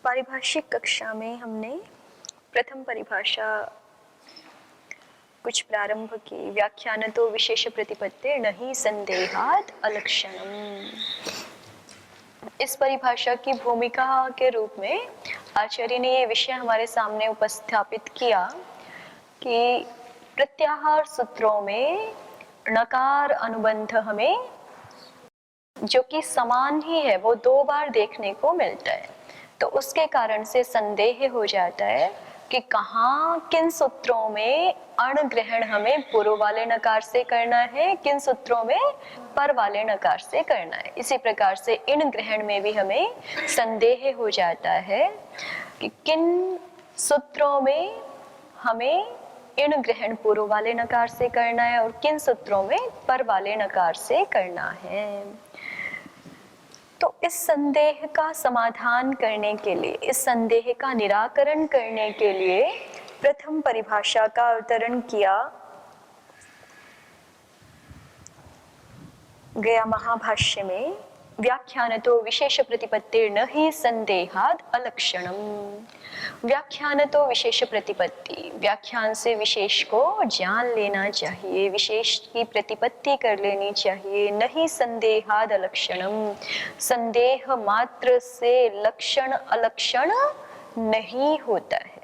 पारिभाषिक कक्षा में हमने प्रथम परिभाषा कुछ प्रारंभ की। व्याख्यान तो विशेष प्रतिपत्ति नहीं संदेहात अलक्षणम। इस परिभाषा की भूमिका के रूप में आचार्य ने ये विषय हमारे सामने उपस्थापित किया कि प्रत्याहार सूत्रों में णकार अनुबंध हमें जो कि समान ही है वो 2 बार देखने को मिलता है। तो उसके कारण से संदेह हो जाता है कि कहाँ किन सूत्रों में अण ग्रहण हमें पूर्व वाले नकार से करना है, किन सूत्रों में पर वाले नकार से करना है। इसी प्रकार से इन ग्रहण में भी हमें संदेह हो जाता है कि किन सूत्रों में हमें इन ग्रहण पूर्व वाले नकार से करना है और किन सूत्रों में पर वाले नकार से करना है। तो इस संदेह का समाधान करने के लिए, इस संदेह का निराकरण करने के लिए प्रथम परिभाषा का अवतरण किया गया महाभाष्य में। व्याख्यान तो विशेष प्रतिपत्ति न ही संदेहाद अलक्षणम। व्याख्यान तो विशेष प्रतिपत्ति, व्याख्यान से विशेष को जान लेना चाहिए, विशेष की प्रतिपत्ति कर लेनी चाहिए। नहीं संदेहाद अलक्षणम, संदेह मात्र से लक्षण अलक्षण नहीं होता है।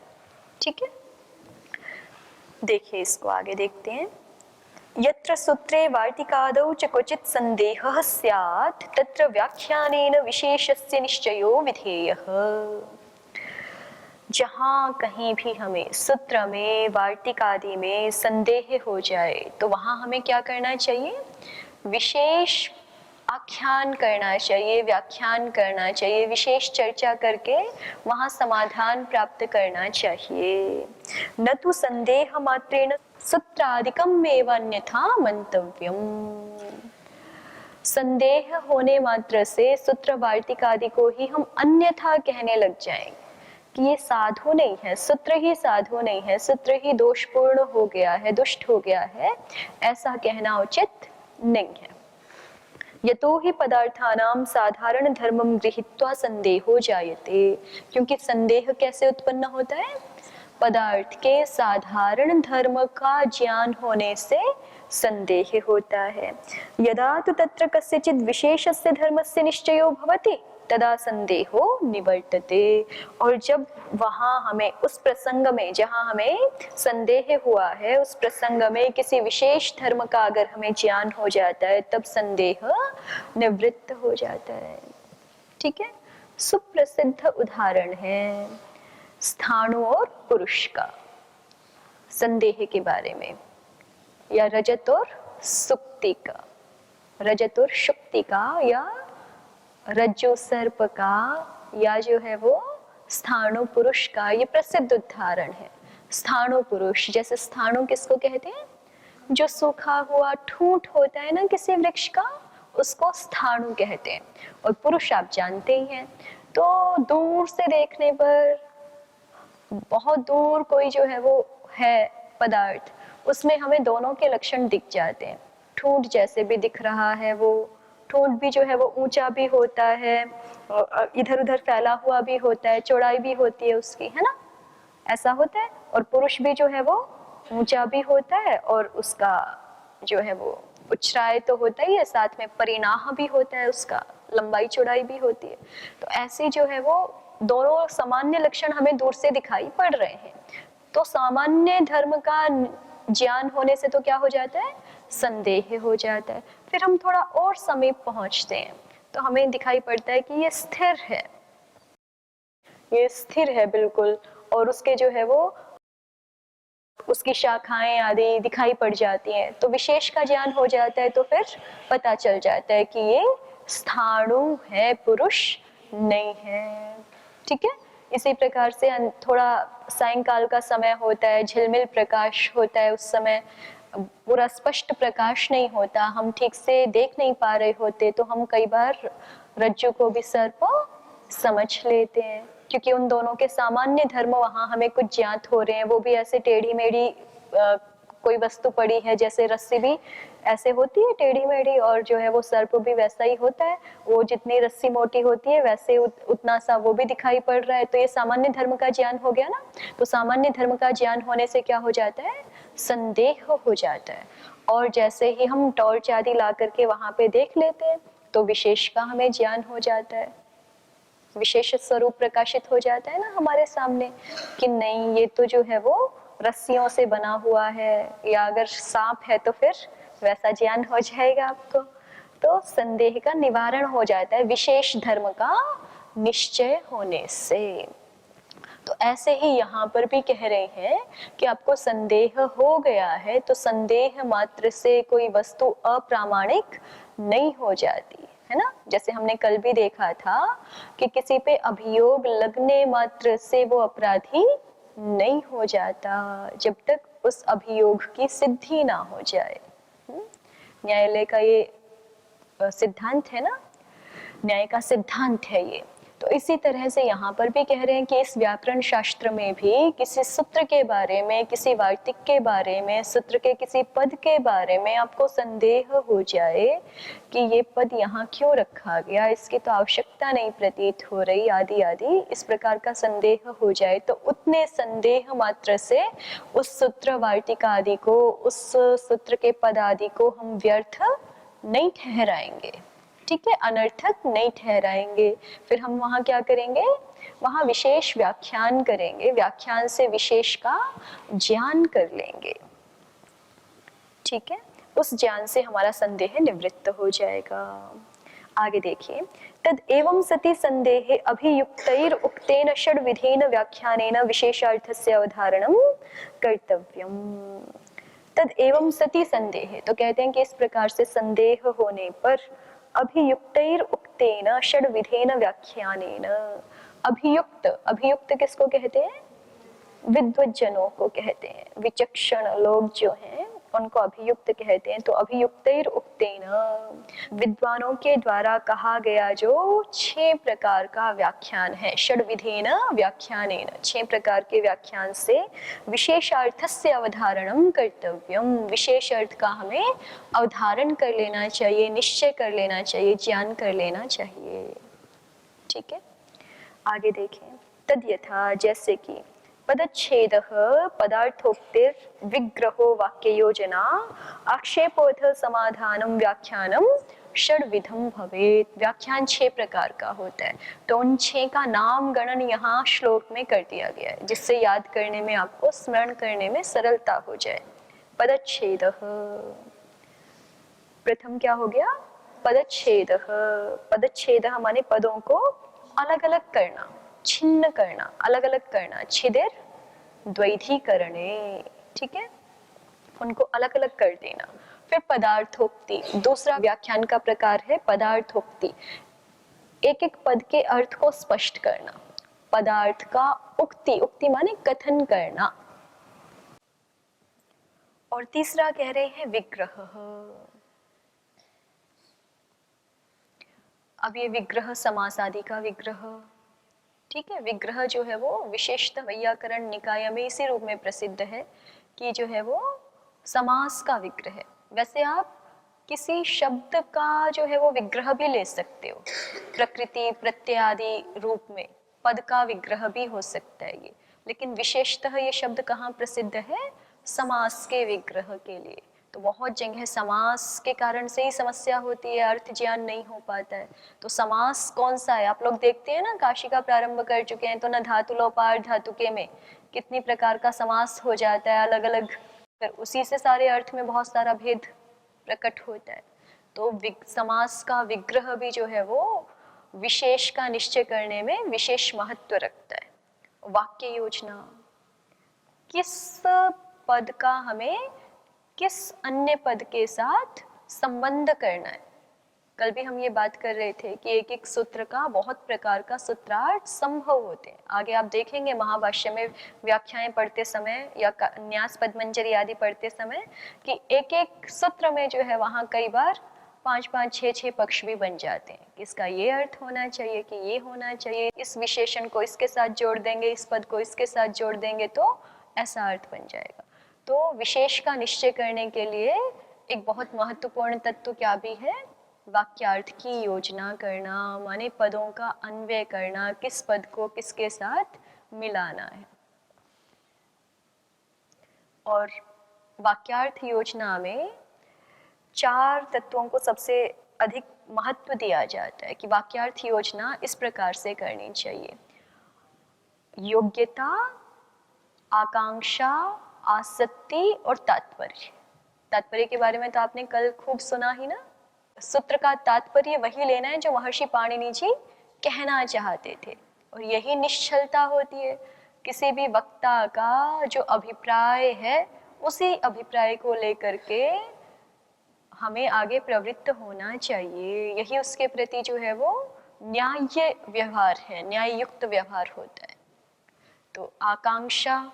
ठीक है, देखिए इसको आगे देखते हैं। यत्र सूत्रे वार्तिकादौ च क्वचित् संदेहः स्यात् तत्र व्याख्यानेन विशेषस्य निश्चयो विधेयः। जहाँ कहीं भी हमें सूत्र में वार्तिकादि में संदेह हो जाए तो वहाँ हमें क्या करना चाहिए? विशेष आख्यान करना चाहिए, व्याख्यान करना चाहिए, विशेष चर्चा करके वहाँ समाधान प्राप्त करना चाहिए। न तो संदेह मात्रेण सूत्रादिकम एव अन्यथा मंतव्यम। संदेह होने मात्र से सूत्र वार्तिकादि को ही हम अन्यथा कहने लग जाएंगे कि ये साधु नहीं है, सूत्र ही साधु नहीं है, सूत्र ही दोषपूर्ण हो गया है, दुष्ट हो गया है, ऐसा कहना उचित नहीं है। यतो हि पदार्थानां साधारण धर्मं गृहीत्वा संदेहो जायते। क्योंकि संदेह कैसे उत्पन्न होता है? पदार्थ के साधारण धर्म का ज्ञान होने से संदेह होता है। यदा तु तत्र कस्यचित् विशेषस्य धर्मस्य निश्चयो भवति तदा संदेहो निवर्तते। और जब वहाँ हमें उस प्रसंग में जहाँ हमें संदेह हुआ है उस प्रसंग में किसी विशेष धर्म का अगर हमें ज्ञान हो जाता है तब संदेह निवृत्त हो जाता है। ठीक है, सुप्रसिद्ध उदाहरण है स्थाणु और पुरुष का संदेह के बारे में, या रजत और सुक्ति का, रजत और शुक्ति का, या रज्जु सर्प का, या जो है वो स्थाणु पुरुष का। ये प्रसिद्ध उदाहरण है। स्थाणु पुरुष, जैसे स्थाणु किसको कहते हैं? जो सूखा हुआ ठूंठ होता है ना किसी वृक्ष का, उसको स्थाणु कहते हैं। और पुरुष आप जानते ही हैं। तो दूर से देखने पर बहुत दूर कोई जो है वो है पदार्थ, उसमें हमें दोनों के लक्षण दिख जाते हैं। ठूंठ जैसे भी दिख रहा है, वो ठूंठ भी जो है वो ऊंचा भी होता है, इधर उधर फैला हुआ भी होता है, चौड़ाई भी होती है उसकी, है ना, ऐसा होता है। और पुरुष भी जो है वो ऊंचा भी होता है और उसका जो है वो उच्छ्राय तो होता ही है, साथ में परिणाह भी होता है, उसका लंबाई चौड़ाई भी होती है। तो ऐसे जो है वो दोनों सामान्य लक्षण हमें दूर से दिखाई पड़ रहे हैं। तो सामान्य धर्म का ज्ञान होने से तो क्या हो जाता है? संदेह हो जाता है। फिर हम थोड़ा और समीप पहुंचते हैं तो हमें दिखाई पड़ता है कि ये स्थिर है, ये स्थिर है बिल्कुल, और उसके जो है वो उसकी शाखाएं आदि दिखाई पड़ जाती हैं, तो विशेष का ज्ञान हो जाता है, तो फिर पता चल जाता है कि ये स्थाणु है, पुरुष नहीं है। ठीक है, इसी प्रकार से थोड़ा सायंकाल का समय होता है, झिलमिल प्रकाश होता है, उस समय पूरा स्पष्ट प्रकाश नहीं होता, हम ठीक से देख नहीं पा रहे होते, तो हम कई बार रज्जु को भी सर्प समझ लेते हैं, क्योंकि उन दोनों के सामान्य धर्म वहां हमें कुछ ज्ञात हो रहे हैं। वो भी ऐसे टेढ़ी मेढ़ी कोई वस्तु पड़ी है, जैसे रस्सी भी ऐसे होती है टेढ़ी मेढ़ी, और जो है वो सर्प भी वैसा ही होता है, वो जितनी रस्सी मोटी होती है वैसे उतना सा वो भी दिखाई पड़ रहा है। तो ये सामान्य धर्म का ज्ञान हो गया ना। तो सामान्य धर्म का ज्ञान होने से क्या हो जाता है, संदेह हो जाता है, और जैसे ही हम टॉर्च आदि ला करके वहां पे देख लेते हैं, तो विशेष का हमें ज्ञान हो जाता है, विशेष स्वरूप प्रकाशित हो जाता है ना हमारे सामने, कि नहीं ये तो जो है वो रस्सियों से बना हुआ है, या अगर सांप है तो फिर वैसा ज्ञान हो जाएगा आपको। तो संदेह का निवारण हो जाता है विशेष धर्म का निश्चय होने से। तो ऐसे ही यहाँ पर भी कह रहे हैं कि आपको संदेह हो गया है, तो संदेह मात्र से कोई वस्तु अप्रामाणिक नहीं हो जाती है ना। जैसे हमने कल भी देखा था कि किसी पे अभियोग लगने मात्र से वो अपराधी नहीं हो जाता, जब तक उस अभियोग की सिद्धि ना हो जाए। न्यायालय का ये सिद्धांत है ना, न्याय का सिद्धांत है ये। तो इसी तरह से यहाँ पर भी कह रहे हैं कि इस व्याकरण शास्त्र में भी किसी सूत्र के बारे में, किसी वार्तिक के बारे में, सूत्र के किसी पद के बारे में आपको संदेह हो जाए कि ये पद यहाँ क्यों रखा गया, इसकी तो आवश्यकता नहीं प्रतीत हो रही, आदि आदि इस प्रकार का संदेह हो जाए, तो उतने संदेह मात्र से उस सूत्र वार्तिक आदि को, उस सूत्र के पद आदि को हम व्यर्थ नहीं ठहराएंगे। ठीक है, अनर्थक नहीं ठहराएंगे। फिर हम वहां क्या करेंगे, वहां विशेष व्याख्यान करेंगे, व्याख्यान से विशेष का ज्ञान कर लेंगे। ठीक है, उस ज्ञान से हमारा संदेह निवृत्त हो जाएगा। आगे देखिए, तद एवं सति संदेहे अभियुक्तैर उक्तेन षड विधेन व्याख्यानेन विशेषार्थस्य अवधारणं कर्तव्यम। तद एवं सति संदेह, तो कहते हैं कि इस प्रकार से संदेह होने पर अभियुक्तैर उक्तेन षड विधेन व्याख्यानेन, अभियुक्त, अभियुक्त किसको कहते हैं, विद्वज्जनों को कहते हैं, विचक्षण लोग जो हैं उनको अभियुक्त कहते हैं। तो अभियुक्तैर उक्तेन, विद्वानों के द्वारा कहा गया जो 6 प्रकार का व्याख्यान है, षड विधेन व्याख्यानेन, 6 प्रकार के व्याख्यान से विशेषार्थस्य अवधारणं कर्तव्यम, विशेष अर्थ का हमें अवधारण कर लेना चाहिए, निश्चय कर लेना चाहिए, ज्ञान कर लेना चाहिए। ठीक है, आगे देखें, तद यथा, जैसे कि पदच्छेदः पदार्थोक्तिर विग्रहो वाक्य योजना आक्षेपोऽथ समाधानम व्याख्यानम षड्विधम भवेत्। व्याख्यान 6 प्रकार का होता है, तो उन 6 का नाम गणन यहाँ श्लोक में कर दिया गया है, जिससे याद करने में, आपको स्मरण करने में सरलता हो जाए। पदच्छेदः, प्रथम क्या हो गया, पदच्छेदः, पदच्छेदः माने पदों को अलग अलग करना, छिन्न करना, अलग अलग करना, छिदेर द्वैधीकरणे। ठीक है, उनको अलग अलग कर देना। फिर पदार्थोक्ति, दूसरा व्याख्यान का प्रकार है पदार्थोक्ति, एक एक पद के अर्थ को स्पष्ट करना, पदार्थ का उक्ति, उक्ति माने कथन करना। और तीसरा कह रहे हैं विग्रह। अब ये विग्रह समास आदि का विग्रह, ठीक है, विग्रह जो है वो विशेषतः वैयाकरण निकाय में इसी रूप में प्रसिद्ध है कि जो है वो समास का विग्रह है। वैसे आप किसी शब्द का जो है वो विग्रह भी ले सकते हो, प्रकृति प्रत्यय आदि रूप में पद का विग्रह भी हो सकता है ये, लेकिन विशेषतः ये शब्द कहाँ प्रसिद्ध है, समास के विग्रह के लिए। तो बहुत जगह समास के कारण से ही समस्या होती है, अर्थ ज्ञान नहीं हो पाता है। तो समास कौन सा है, आप लोग देखते हैं ना, काशी का प्रारंभ कर चुके हैं, तो न धातु लोपार धातुके में कितनी प्रकार का समास हो जाता है अलग अलग, फिर उसी से सारे अर्थ में बहुत सारा भेद प्रकट होता है। तो समास का विग्रह भी जो है वो विशेष का निश्चय करने में विशेष महत्व रखता है। वाक्य योजना, किस पद का हमें किस अन्य पद के साथ संबंध करना है। कल भी हम ये बात कर रहे थे कि एक एक सूत्र का बहुत प्रकार का सूत्रार्थ संभव होते हैं। आगे आप देखेंगे महाभाष्य में व्याख्याएं पढ़ते समय या न्यास पदमंजरी आदि पढ़ते समय कि एक एक सूत्र में जो है वहाँ कई बार 5-5, 6-6 पक्ष भी बन जाते हैं। इसका ये अर्थ होना चाहिए कि ये होना चाहिए, इस विशेषण को इसके साथ जोड़ देंगे, इस पद को इसके साथ जोड़ देंगे तो ऐसा अर्थ बन जाएगा। तो विशेष का निश्चय करने के लिए एक बहुत महत्वपूर्ण तत्व क्या भी है, वाक्यार्थ की योजना करना, माने पदों का अन्वय करना, किस पद को किसके साथ मिलाना है। और वाक्यार्थ योजना में 4 तत्वों को सबसे अधिक महत्व दिया जाता है कि वाक्यार्थ योजना इस प्रकार से करनी चाहिए। योग्यता, आकांक्षा, आसक्ति और तात्पर्य। तात्पर्य के बारे में तो आपने कल खूब सुना ही ना। सूत्र का तात्पर्य वही लेना है जो महर्षि पाणिनि जी कहना चाहते थे, और यही निश्चलता होती है। किसी भी वक्ता का जो अभिप्राय है उसी अभिप्राय को लेकर के हमें आगे प्रवृत्त होना चाहिए। यही उसके प्रति जो है वो न्याय व्यवहार है, न्याय युक्त व्यवहार होता है। तो आकांक्षा,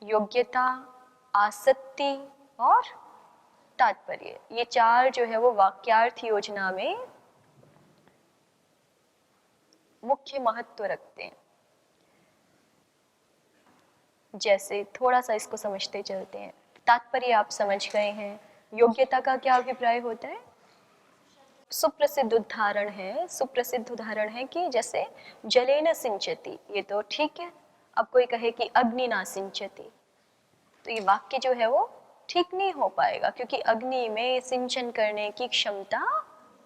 योग्यता, आसक्ति और तात्पर्य, ये 4 जो है वो वाक्यार्थ योजना में मुख्य महत्व रखते हैं। जैसे थोड़ा सा इसको समझते चलते हैं। तात्पर्य आप समझ गए हैं। योग्यता का क्या अभिप्राय होता है? सुप्रसिद्ध उदाहरण है कि जैसे जलेन सिंचति, ये तो ठीक है। अब कोई कहे कि अग्नि ना सिंचति, तो ये वाक्य जो है वो ठीक नहीं हो पाएगा, क्योंकि अग्नि में सिंचन करने की क्षमता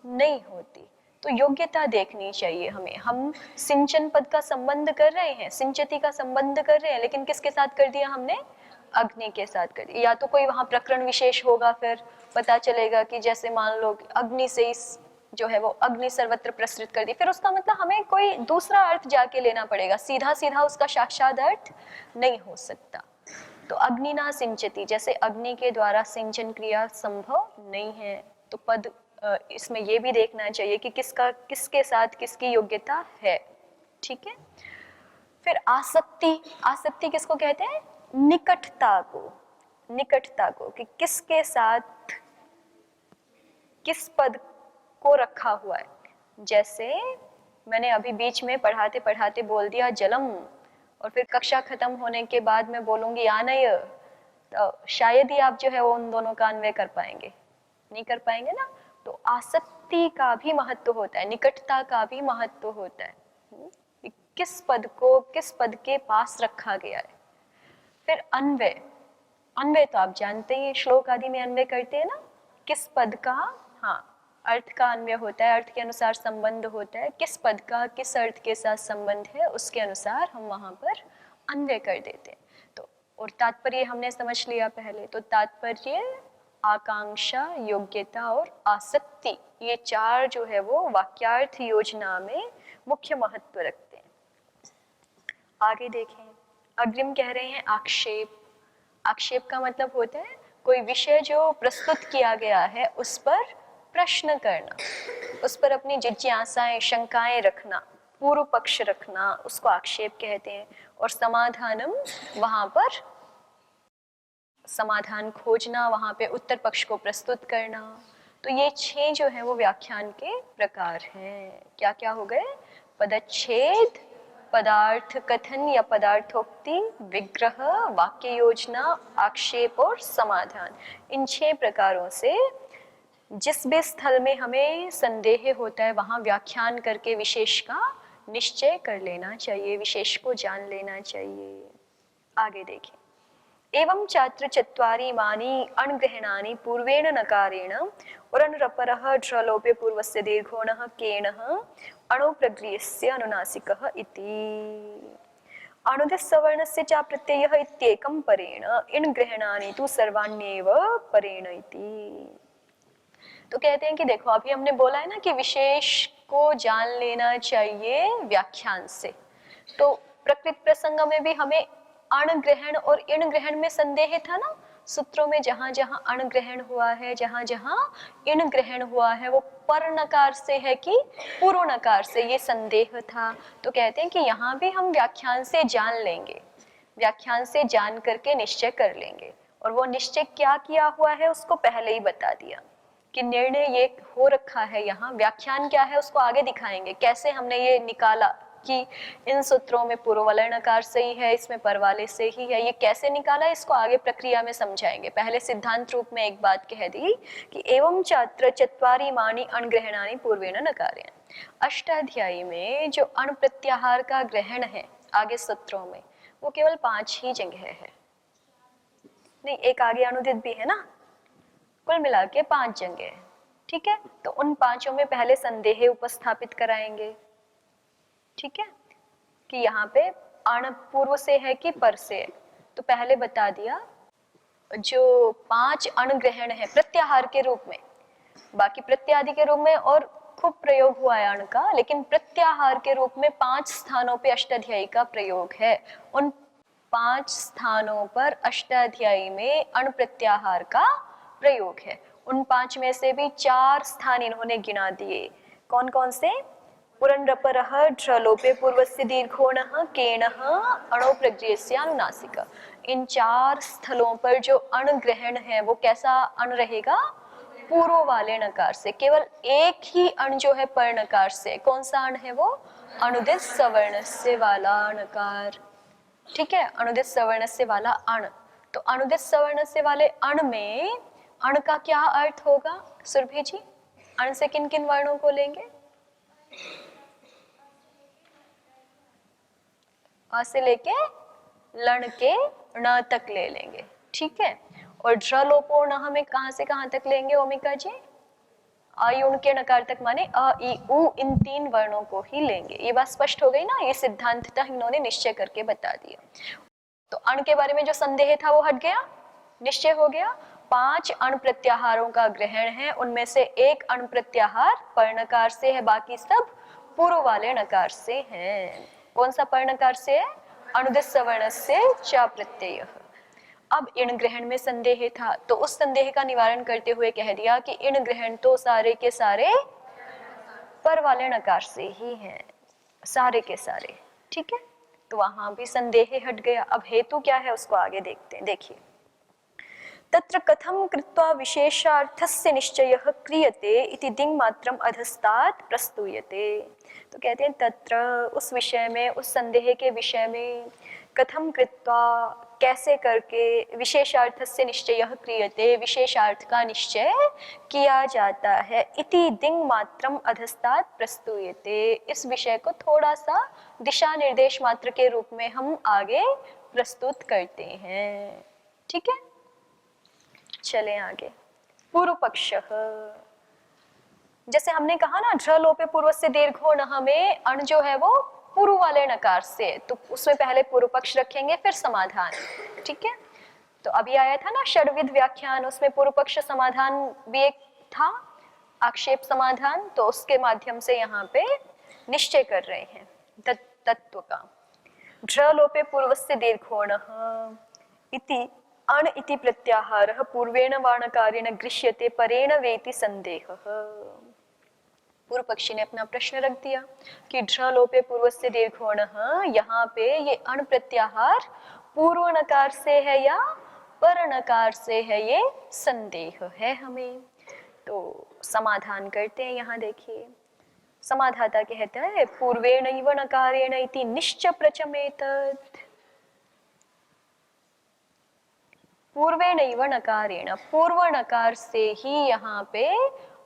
नहीं होती। तो योग्यता देखनी चाहिए हमें। हम सिंचन पद का संबंध कर रहे हैं, सिंचती का संबंध कर रहे हैं, लेकिन किसके साथ कर दिया हमने? अग्नि के साथ कर दिया। या तो कोई वहाँ प्रकरण विशेष होगा, फिर पता चलेगा कि जैसे मान लो अग्नि से इस जो है वो अग्नि सर्वत्र प्रसरित कर दी, फिर उसका मतलब हमें कोई दूसरा अर्थ जाके लेना पड़ेगा, सीधा सीधा उसका साक्षात अर्थ नहीं हो सकता। तो अग्नि ना सिंचती, जैसे अग्नि के द्वारा सिंचन क्रिया संभव नहीं है, तो पद इसमें ये भी देखना चाहिए कि किसका किसके साथ किसकी योग्यता है। ठीक है। फिर आसक्ति, आसक्ति किसको कहते हैं? निकटता को कि किसके साथ किस पद को रखा हुआ है। जैसे मैंने अभी बीच में पढ़ाते पढ़ाते बोल दिया जलम, और फिर कक्षा खत्म होने के बाद मैं बोलूंगी आनय, तो शायद ही आप जो है वो उन दोनों का अन्वय कर पाएंगे, नहीं कर पाएंगे ना। तो आसक्ति का भी महत्व होता है, निकटता का भी महत्व होता है, किस पद को किस पद के पास रखा गया है। फिर अन्वय, अन्वय तो आप जानते हैं, श्लोक आदि में अन्वय करते हैं ना, किस पद का, हाँ, अर्थ का अन्वय होता है, अर्थ के अनुसार संबंध होता है, किस पद का किस अर्थ के साथ संबंध है उसके अनुसार हम वहां पर अन्वय कर देते हैं। तो और तात्पर्य हमने समझ लिया पहले, तो तात्पर्य, आकांक्षा, योग्यता और आसक्ति, ये 4 जो है वो वाक्यार्थ योजना में मुख्य महत्व रखते हैं। आगे देखें, अग्रिम कह रहे हैं आक्षेप। आक्षेप का मतलब होता है कोई विषय जो प्रस्तुत किया गया है उस पर प्रश्न करना, उस पर अपनी जिज्ञासाएं, शंकाएं रखना, पूर्व पक्ष रखना, उसको आक्षेप कहते हैं। और समाधानम, वहां पर समाधान खोजना, वहां पे उत्तर पक्ष को प्रस्तुत करना। तो ये 6 जो है वो व्याख्यान के प्रकार हैं। क्या क्या हो गए? पदच्छेद, पदार्थ कथन या पदार्थोक्ति, विग्रह, वाक्य योजना, आक्षेप और समाधान। इन 6 प्रकारों से जिस भी स्थल में हमें संदेह होता है वहां व्याख्यान करके विशेष का निश्चय कर लेना चाहिए, विशेष को जान लेना चाहिए। आगे देखें, एवं चात्र चत्वारि इमानि अणग्रहणानि पूर्वेण नकारेण उरनुरपरः ढ्रलोपे पूर्वस्य दीर्घोणः केणः अणुप्रगृह्यस्य अनुनासिकः इति। अणुदिस्सवर्णस्य च प्रत्ययः इत्येकं परेण, इण ग्रहणानि तु सर्वाण्येव परेण इति। तो कहते हैं कि देखो, अभी हमने बोला है ना कि विशेष को जान लेना चाहिए व्याख्यान से। तो प्रकृत प्रसंग में भी हमें अण ग्रहण और इण ग्रहण में संदेह था ना। सूत्रों में जहां जहां अण ग्रहण हुआ है, जहां जहां इण ग्रहण हुआ है, वो पर नकार से है कि पूर्व नकार से, ये संदेह था। तो कहते हैं कि यहाँ भी हम व्याख्यान से जान लेंगे, व्याख्यान से जान करके निश्चय कर लेंगे। और वो निश्चय क्या किया हुआ है उसको पहले ही बता दिया कि निर्णय ये हो रखा है। यहाँ व्याख्यान क्या है उसको आगे दिखाएंगे, कैसे हमने ये निकाला कि इन सूत्रों में पूर्व वाला नकार सही है, इसमें पर वाले से ही है, ये कैसे निकाला इसको आगे प्रक्रिया में समझाएंगे। पहले सिद्धांत रूप में एक बात कह दी कि एवं चात्र चत्वारि मानी अणग्रहणानि पूर्वेण नकारेण। अष्टाध्यायी में जो अण प्रत्याहार का ग्रहण है आगे सूत्रों में, वो केवल 5 ही जगह है, नहीं एक आगे अनुदित भी है ना, कुल मिला के 5 जगह है। ठीक है, तो उन 5 में पहले संदेह उपस्थापित कराएंगे। ठीक है, कि यहाँ पे अण पूर्व से है कि पर से है। तो पहले बता दिया जो 5 अण ग्रहण है प्रत्याहार के रूप में, बाकी प्रत्यादि के रूप में और खूब प्रयोग हुआ है अण का, लेकिन प्रत्याहार के रूप में 5 स्थानों पे अष्टाध्यायी का प्रयोग है। उन 5 स्थानों पर अष्टाध्यायी में अण प्रत्याहार का प्रयोग है। उन 5 में से भी 4 स्थान इन्होंने गिना दिए। कौन कौन से? पुरंड्रपरः ढ्रलोपे पूर्वस्य दीर्घोणः केणः अणो प्रग्रहस्य अनुनासिक। इन 4 स्थलों पर जो अण ग्रहण है वो कैसा अण रहेगा? पूर्व वाले नकार से। केवल एक ही अण जो है पर नकार से, कौन सा अण है वो? अनुदित सवर्ण से वाला नकार। ठीक है, अनुदित सवर्ण से वाला अण। तो अनुदित सवर्ण से वाले अण में अण का क्या अर्थ होगा सुरभि जी? अण से किन किन वर्णों को लेंगे? अ से लेके लण के ण तक ले लेंगे। ठीक है, और ड्र लोपो न में कहां से कहां तक लेंगे ओमिका जी? अयुण के नकार तक, माने अ इ उ, इन 3 वर्णों को ही लेंगे। ये बात स्पष्ट हो गई ना, ये सिद्धांततः इन्होंने निश्चय करके बता दिया। तो अण के बारे में जो संदेह था वो हट गया, निश्चय हो गया। 5 अण प्रत्याहारों का ग्रहण है, उनमें से एक अण प्रत्याहार पर्णकार से है, बाकी सब पूर्व वाले नकार से हैं। कौन सा पर्णकार से है? अनुदित सवर्ण से च प्रत्यय। अब इण ग्रहण में संदेह था, तो उस संदेह का निवारण करते हुए कह दिया कि इण ग्रहण तो सारे के सारे पर वाले नकार से ही हैं, सारे के सारे। ठीक है, तो वहां भी संदेह हट गया। अब हेतु क्या है उसको आगे देखते हैं। देखिए, तत्र कथम कृत्वा विशेषार्थस्य निश्चयः क्रियते इति दिङ्मात्रम् अधस्तात् प्रस्तूयते। तो कहते हैं तत्र, उस विषय में, उस संदेह के विषय में, कथम कृत्वा, कैसे करके, विशेषार्थस्य निश्चयः क्रियते, विशेषार्थ का निश्चय किया जाता है, इति दिङ्मात्रम् अधस्तात् प्रस्तूयते। इस विषय को थोड़ा सा दिशा निर्देश मात्र के रूप में हम आगे प्रस्तुत करते हैं। ठीक है, चलें आगे। पूर्व पक्ष, जैसे हमने कहा ना ढ्र लोपे पूर्व से दीर्घो न में अण जो है वो पूर्व वाले नकार से, तो उसमें पहले पूर्व पक्ष रखेंगे फिर समाधान। ठीक है, तो अभी आया था ना षड्विध व्याख्यान, उसमें पूर्व पक्ष समाधान भी एक था, आक्षेप समाधान, तो उसके माध्यम से यहाँ पे निश्चय कर रहे हैं तत्व का। ढ्र लोपे पूर्व से दीर्घोणः इति अण इति प्रत्याहारः पूर्वेण वाणकारेण गृह्यते परेण वेति संदेहः। पूर्व पक्षी ने अपना प्रश्न रख दिया कि ढ्र लोपे पूर्व से दीर्घोणः, यहाँ पे ये अण प्रत्याहार पूर्व नकार से है या पर नकार से है, ये संदेह है हमें। तो समाधान करते हैं। यहाँ देखिए, समाधाता कहता है पूर्वेणैव नकारेण इति निश्च प्रचमेतत्। पूर्वेणैव नकारेण, पूर्व नकार से ही यहाँ पे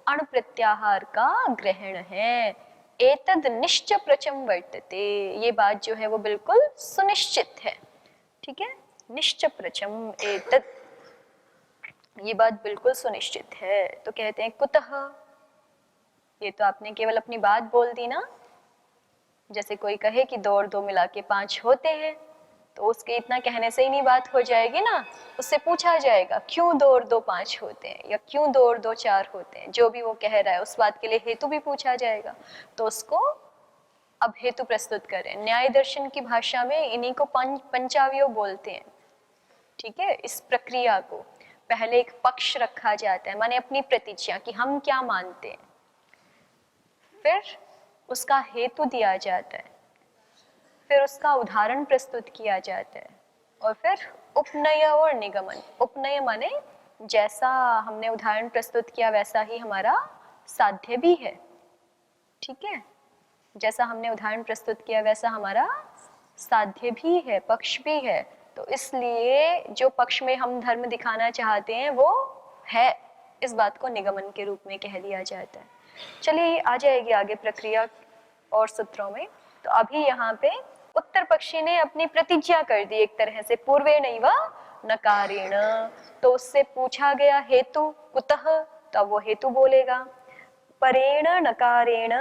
अण प्रत्याहार का ग्रहण है। एतद निश्च प्रचम वर्तते, ये बात जो है वो बिल्कुल सुनिश्चित है। ठीक है, निश्च प्रचम एतद, ये बात बिल्कुल सुनिश्चित है। तो कहते हैं कुतः, ये तो आपने केवल अपनी बात बोल दी ना। जैसे कोई कहे कि 2 और 2 मिला के 5 होते हैं, तो उसके इतना कहने से ही नहीं बात हो जाएगी ना, उससे पूछा जाएगा क्यों 2 और 2 5 होते हैं, या क्यों 2 और 2 4 होते हैं, जो भी वो कह रहा है उस बात के लिए हेतु भी पूछा जाएगा। तो उसको अब हेतु प्रस्तुत करें। न्याय दर्शन की भाषा में इन्हीं को पंचावयव बोलते हैं, ठीक है। इस प्रक्रिया को पहले एक पक्ष रखा जाता है, माने अपनी प्रतिज्ञा कि हम क्या मानते हैं, फिर उसका हेतु दिया जाता है, फिर उसका उदाहरण प्रस्तुत किया जाता है, और फिर उपनय और निगमन। उपनय माने जैसा हमने उदाहरण प्रस्तुत किया वैसा ही हमारा साध्य भी है, ठीक है। जैसा हमने उदाहरण प्रस्तुत किया वैसा हमारा साध्य भी है, पक्ष भी है। तो इसलिए जो पक्ष में हम धर्म दिखाना चाहते हैं वो है, इस बात को निगमन के रूप में कह दिया जाता है। चलिए आ जाएगी आगे प्रक्रिया और सूत्रों में। तो अभी यहाँ पे उत्तर पक्षी ने अपनी प्रतिज्ञा कर दी एक तरह से, पूर्वे नैव नकारेण। तो उससे पूछा गया हेतु कुतः, तो वो हेतु बोलेगा। परेण नकारेण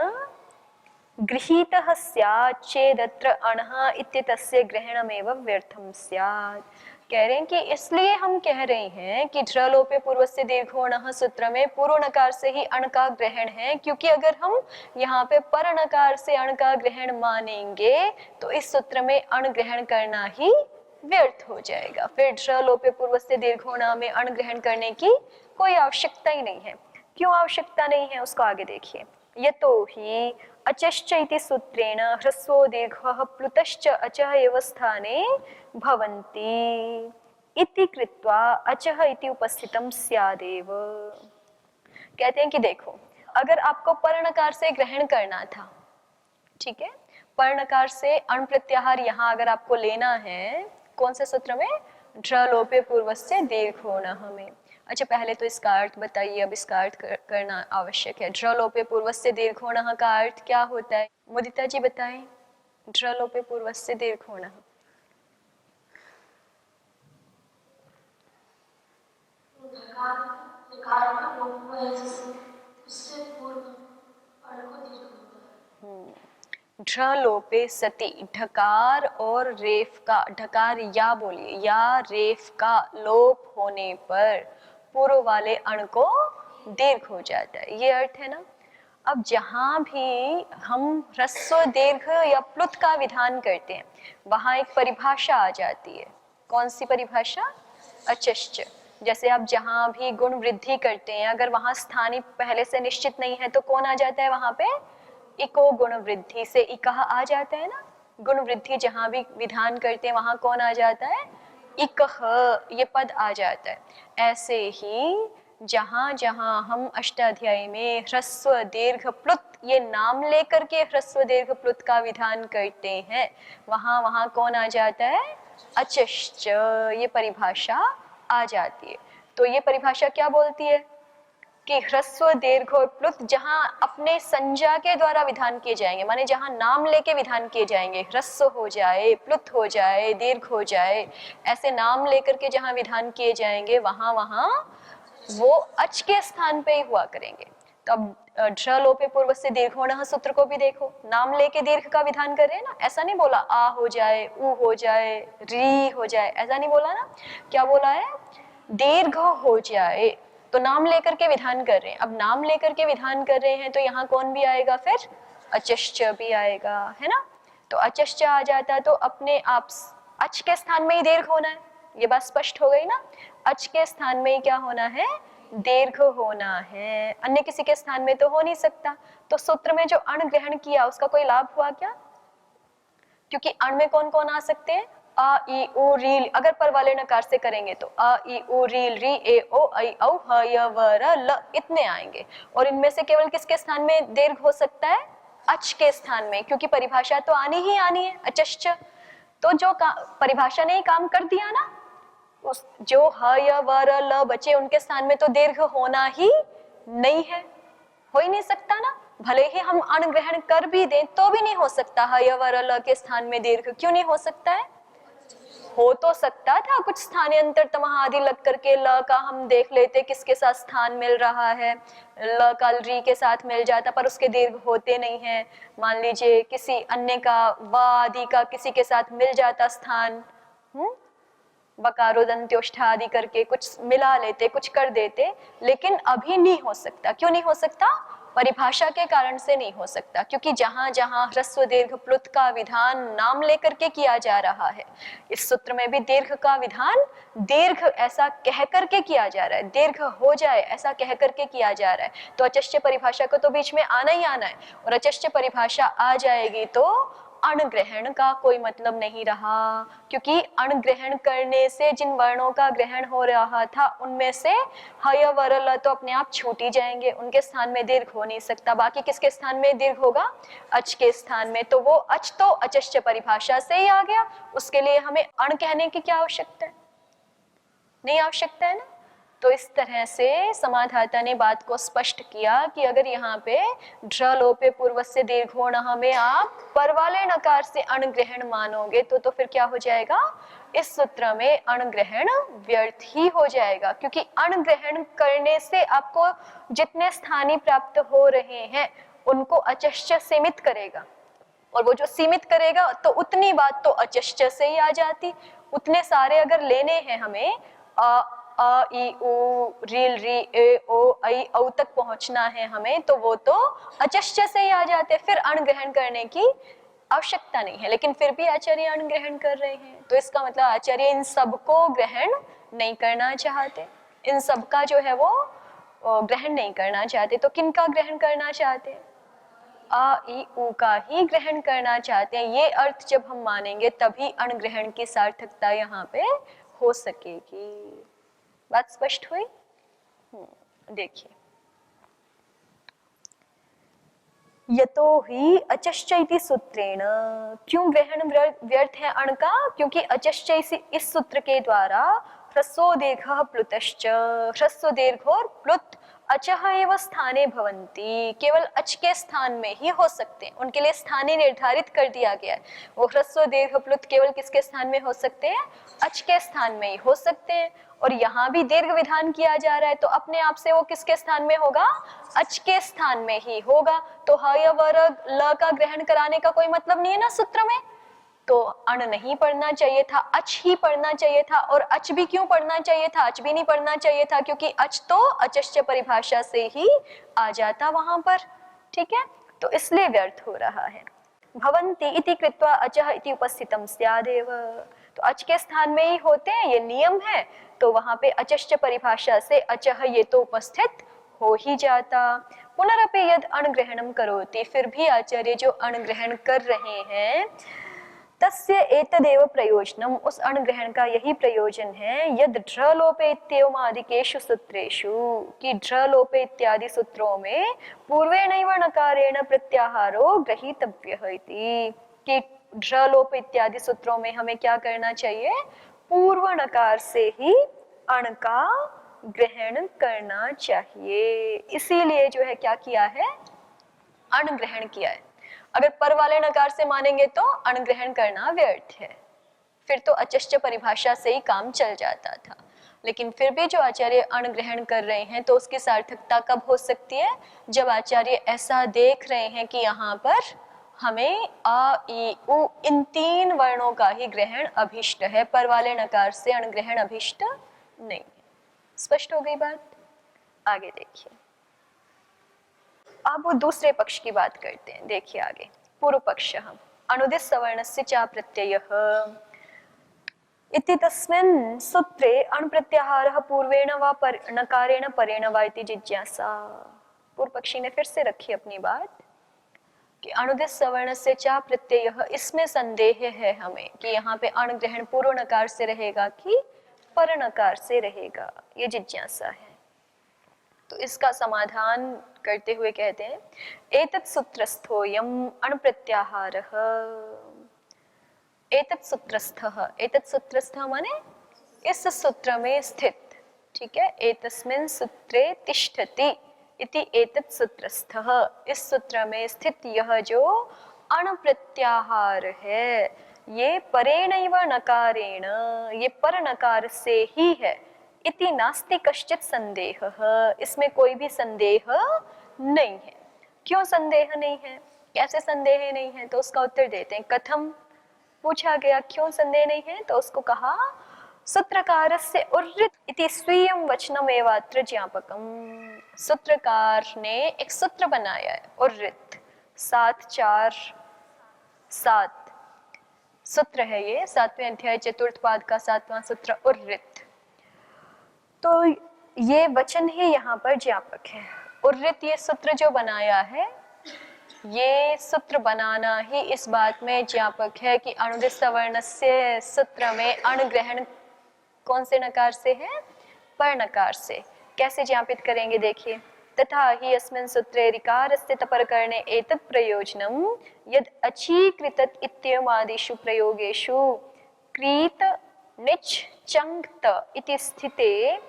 गृहीतः स्यात् चेदत्र अणः इत्येतस्य ग्रहणमेव व्यर्थं स्यात्। कह रहे हैं कि इसलिए हम कह रहे हैं कि ढ्रलोपे पूर्वस्य दीर्घोणः सूत्र में पूर्व नकार से ही अण का ग्रहण है, क्योंकि अगर हम यहाँ पे पर नकार से अण का ग्रहण मानेंगे तो इस सूत्र में अण ग्रहण करना ही व्यर्थ हो जाएगा। फिर ढ्रलोपे पूर्वस्य दीर्घोण में अण ग्रहण करने की कोई आवश्यकता ही नहीं है। क्यों आवश्यकता नहीं है उसको आगे देखिए। यतो हि अचश्च इति सूत्रेण ह्रस्वो दीर्घः प्लुतश्च अचः एव स्थाने भवन्ति इति कृत्वा अचः इति उपस्थितं स्यादेव। कहते हैं कि देखो, अगर आपको पर्णकार से ग्रहण करना था, ठीक है, पर्णकार से अण प्रत्याहार यहाँ अगर आपको लेना है, कौन से सूत्र में? ढ्रलोपे पूर्वस्य दीर्घोणः में। अच्छा, पहले तो इसका अर्थ बताइए, अब इसका अर्थ करना आवश्यक है। ढ्रलोपे पूर्वस्य दीर्घोणः का अर्थ क्या होता है? मुदिता जी बताएं, ढ्रलोपे पूर्वस्य दीर्घोणः। ढ्रलोपे सति ढकार और रेफ का, ढकार या बोलिए, या रेफ का लोप होने पर पूर्व वाले अण को दीर्घ हो जाता है, ये अर्थ है ना। अब जहां भी हम ह्रस्व दीर्घ या प्लुत का विधान करते हैं वहां एक परिभाषा आ जाती है। कौन सी परिभाषा? अचश्च। जैसे आप जहां भी गुण वृद्धि करते हैं, अगर वहां स्थानीय पहले से निश्चित नहीं है तो कौन आ जाता है वहां पे? इको गुण वृद्धि से इकह आ जाता है ना। गुण वृद्धि जहां भी विधान करते हैं वहां कौन आ जाता है? इकह, ये पद आ जाता है। ऐसे ही जहां जहां हम अष्टाध्यायी में ह्रस्व दीर्घ प्लुत ये नाम लेकर के ह्रस्व दीर्घ प्लुत का विधान करते हैं वहां वहां कौन आ जाता है? अचश्च, ये परिभाषा आ जाती है। तो ये परिभाषा क्या बोलती है कि ह्रस्व दीर्घ और प्लुत जहां अपने संज्ञा के द्वारा विधान किए जाएंगे, माने जहां नाम लेके विधान किए जाएंगे, ह्रस्व हो जाए, प्लुत हो जाए, दीर्घ हो जाए, ऐसे नाम लेकर के जहां विधान किए जाएंगे वहां वहां वो अच के स्थान पे ही हुआ करेंगे। तो अब ढ्रलोपे पूर्व से दीर्घोणः सूत्र को भी देखो, नाम लेके दीर्घ का विधान कर रहे हैं ना। ऐसा नहीं बोला आ हो जाए, उ हो जाए, री हो जाए, ऐसा नहीं बोला ना। क्या बोला है? दीर्घ हो जाए, तो नाम लेकर के विधान कर रहे हैं। अब नाम लेकर के विधान कर रहे हैं तो यहाँ कौन भी आएगा? फिर अचश्च भी आएगा, है ना। तो अचश्च आ जाता है तो अपने आप अच के स्थान में ही दीर्घ होना है, ये बात स्पष्ट हो गई ना। अच के स्थान में ही क्या होना है? दीर्घ होना है, अन्य किसी के स्थान में तो हो नहीं सकता। तो सूत्र में जो अण ग्रहण किया उसका कोई लाभ हुआ क्या? क्योंकि अण में कौन कौन आ सकते हैं? आ ई उ रील, अगर पर वाले नकार से करेंगे तो आ ई उ रील री ए ओ ऐ औ ह य व र ल इतने आएंगे। और इनमें से केवल किसके स्थान में दीर्घ हो सकता है? अच के स्थान में, क्योंकि परिभाषा तो आनी ही आनी है, अचश्च। तो जो परिभाषा ने ही काम कर दिया ना, उस जो ह य व र ल बचे उनके स्थान में तो दीर्घ होना ही नहीं है, हो ही नहीं सकता ना। भले ही हम अण ग्रहण कर भी दें तो भी नहीं हो सकता। ह य व र ल के स्थान में दीर्घ क्यों नहीं हो सकता है? हो तो सकता था, कुछ स्थानांतर तमहा आदि लग करके ल का हम देख लेते किसके साथ स्थान मिल रहा है, ल का री के साथ मिल जाता, पर उसके दीर्घ होते नहीं है। मान लीजिए किसी अन्य का व आदि का किसी के साथ मिल जाता स्थान, वकारोदंत्योष्ठ आदि करके कुछ मिला लेते, कुछ कर देते, लेकिन अभी नहीं हो सकता। क्यों नहीं हो सकता? परिभाषा के कारण से नहीं हो सकता, क्योंकि जहां जहां ह्रस्व दीर्घ प्लुत का विधान नाम लेकर के किया जा रहा है, इस सूत्र में भी दीर्घ का विधान दीर्घ ऐसा कह करके किया जा रहा है, दीर्घ हो जाए ऐसा कह करके किया जा रहा है। तो अचश्य परिभाषा को तो बीच में आना ही आना है, और अचश्य परिभाषा आ जाएगी तो अणग्रहण का कोई मतलब नहीं रहा, क्योंकि अणग्रहण करने से जिन वर्णों का ग्रहण हो रहा था उनमें से हय वर ल तो अपने आप छूट ही जाएंगे, उनके स्थान में दीर्घ हो नहीं सकता। बाकी किसके स्थान में दीर्घ होगा? अच के स्थान में। तो वो अच तो अचश्य परिभाषा से ही आ गया, उसके लिए हमें अण कहने की क्या आवश्यकता है? नहीं आवश्यकता है ना। तो इस तरह से समाधाता ने बात को स्पष्ट किया कि अगर यहाँ पे ढ्र लोपे पूर्व से दीर्घो नः में आप पर वाले नकार से अणग्रहण मानोगे तो फिर क्या हो जाएगा? इस सूत्र में अणग्रहण व्यर्थ ही हो जाएगा, क्योंकि अणग्रहण करने से आपको जितने स्थानीय प्राप्त हो रहे हैं उनको अचश्य सीमित करेगा, और वो जो सीमित करेगा तो उतनी बात तो अचश्य से ही आ जाती। उतने सारे अगर लेने हैं हमें, अ ई उ रील री ए ओ ऐ औ तक पहुंचना है हमें, तो वो तो अचश्य से ही आ जाते, फिर अण ग्रहण करने की आवश्यकता नहीं है। लेकिन फिर भी आचार्य अण ग्रहण कर रहे हैं, तो इसका मतलब आचार्य इन सबको ग्रहण नहीं करना चाहते, इन सबका जो है वो ग्रहण नहीं करना चाहते। तो किनका ग्रहण करना चाहते? अ ई उ का ही ग्रहण करना चाहते हैं। ये अर्थ जब हम मानेंगे तभी अण ग्रहण की सार्थकता यहाँ पे हो सकेगी। बात स्पष्ट हुई? देखिए, यतो ही अचश्चैति सूत्रेण, क्यों ग्रहण व्यर्थ है अण का? क्योंकि अचश्चै इस सूत्र के द्वारा ह्रस्वो दीर्घः प्लुतश्च, ह्रस्व दीर्घ और प्लुत अचः एव स्थाने भवन्ति, केवल अच के स्थान में ही हो सकते हैं, उनके लिए स्थान ही निर्धारित कर दिया गया है। वो ह्रस्व दीर्घ प्लुत केवल किसके स्थान में हो सकते हैं? अच के स्थान में ही हो सकते हैं। और यहाँ भी दीर्घ विधान किया जा रहा है, तो अपने आप से वो किसके स्थान में होगा? अच के स्थान में ही होगा। तो ह य वर ल का ग्रहण कराने का कोई मतलब नहीं है ना सूत्र में, तो अण नहीं पढ़ना चाहिए था, अच ही पढ़ना चाहिए था। और अच भी क्यों पढ़ना चाहिए था? अच भी नहीं पढ़ना चाहिए था क्योंकि अच तो अचश्य परिभाषा से ही आ जाता वहां पर, ठीक है। तो इसलिए व्यर्थ हो रहा है। भवन्ति इति कृत्वा अचः इति उपस्थितम स्यादेव, तो अच के स्थान में ही होते हैं, ये नियम है। तो वहां पे अचश्य परिभाषा से अचः ये तो उपस्थित हो ही जाता। पुनरपि यद अणग्रहणम करोति, फिर भी आचार्य जो अणग्रहण कर रहे हैं, तस्य एतदेव प्रयोजनम, उस अणग्रहण का यही प्रयोजन है। यद ढ्र लोपे इत्येवम् आदिकेषु सूत्रेषु, कि ढ्र लोपे इत्यादि सूत्रों में पूर्वेणैव नकारेण प्रत्याहारो ग्रहीतव्यः इति, कि ढ्र लोप इत्यादि सूत्रों में हमें क्या करना चाहिए? पूर्व नकार से ही अण का ग्रहण करना चाहिए। इसीलिए जो है क्या किया है? अण ग्रहण किया है। अगर पर वाले नकार से मानेंगे तो अण ग्रहण करना व्यर्थ है, फिर तो अचश्य परिभाषा से ही काम चल जाता था। लेकिन फिर भी जो आचार्य अण ग्रहण कर रहे हैं, तो उसकी सार्थकता कब हो सकती है? जब आचार्य ऐसा देख रहे हैं कि यहाँ पर हमें अ ई उ इन तीन वर्णों का ही ग्रहण अभिष्ट है, पर वाले नकार से अण ग्रहण अभिष्ट नहीं है। स्पष्ट हो गई बात? आगे देखिए, अब वो दूसरे पक्ष की बात करते हैं। देखिए आगे, पूर्व पक्ष, हम अनुदित सवर्णस्य चा प्रत्ययः इति तस्मिन् सूत्रे अण प्रत्याहारः पूर्वेण वा नकारेण परेण वा इति जिज्ञासा। पूर्व पक्षी ने फिर से रखी अपनी बात कि अनुदित सवर्णस्य चा प्रत्ययः, इसमें संदेह है हमें कि यहाँ पे अण ग्रहण पूर्व नकार से रहेगा कि पर नकार से रहेगा, ये जिज्ञासा है। तो इसका समाधान करते हुए कहते हैं, एतत् सूत्रस्थोयम अण प्रत्याहारः, एतत् सूत्रस्थः, एतत् सूत्रस्थः माने इस सूत्र में स्थित, ठीक है। एतस्मिन् सूत्रे तिष्ठति इति एतत् सूत्रस्थः, इस सूत्र में स्थित यह जो अण प्रत्याहार है, ये परेणैव नकारेण, ये पर नकार से ही है। इति नास्ति कश्चित् संदेहः, इसमें कोई भी संदेह नहीं है। क्यों संदेह नहीं है? कैसे संदेह नहीं है? तो उसका उत्तर देते हैं, कथम, पूछा गया क्यों संदेह नहीं है, तो उसको कहा सूत्रकारस्य उर्रित इति स्वीयं वचनमेवात्र ज्ञापकम्। सूत्रकार ने एक सूत्र बनाया है उर्रित, 7-4-7 सूत्र है ये, 7वें अध्याय चतुर्थ पाद का 7वां सूत्र उर्रित। तो ये वचन ही यहाँ पर ज्ञापक है। उर्रित ये सूत्र जो बनाया है, ये सूत्र बनाना ही इस बात में ज्ञापक है कि अनुदित सवर्णस्य सूत्र में अण ग्रहण कौन से नकार से है? पर नकार से। कैसे ज्ञापित करेंगे देखिए, तथा ही अस्मिन् सूत्रे ऋकारस्य तपरकरणे एतत् प्रयोजनं यद् अचीकृतत् इत्येवमादिषु प्रयोगेषु क्रीत निच् चङ्क्त इति स्थिते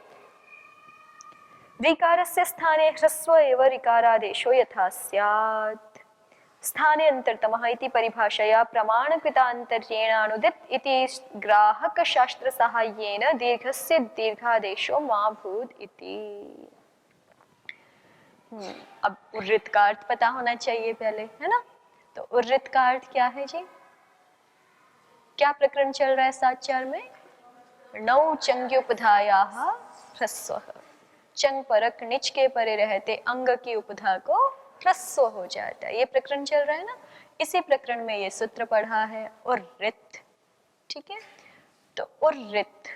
ऋकारस्य स्थाने ह्रस्व एव ऋकारादेशो यथा स्यात्। स्थाने अंतरतमः इति परिभाषया प्रमाणकृतान्तर्येण अनुदित इति ग्राहक शास्त्र सहाय्येन दीर्घस्य दीर्घादेशो मा भूत् इति। अब उर्रित का अर्थ पता होना चाहिए पहले, है ना? तो उर्रित का अर्थ क्या है जी? क्या प्रकरण चल रहा है 7-4 में? नौ चंग्योपधायाः ह्रस्वः। चंग परक निच के परे रहते अंग की उपधा को ह्रस्व हो जाता है। ये प्रकरण चल रहा है ना, इसी प्रकरण में ये सूत्र पढ़ा है उर्रित। ठीक है, तो उर्रित,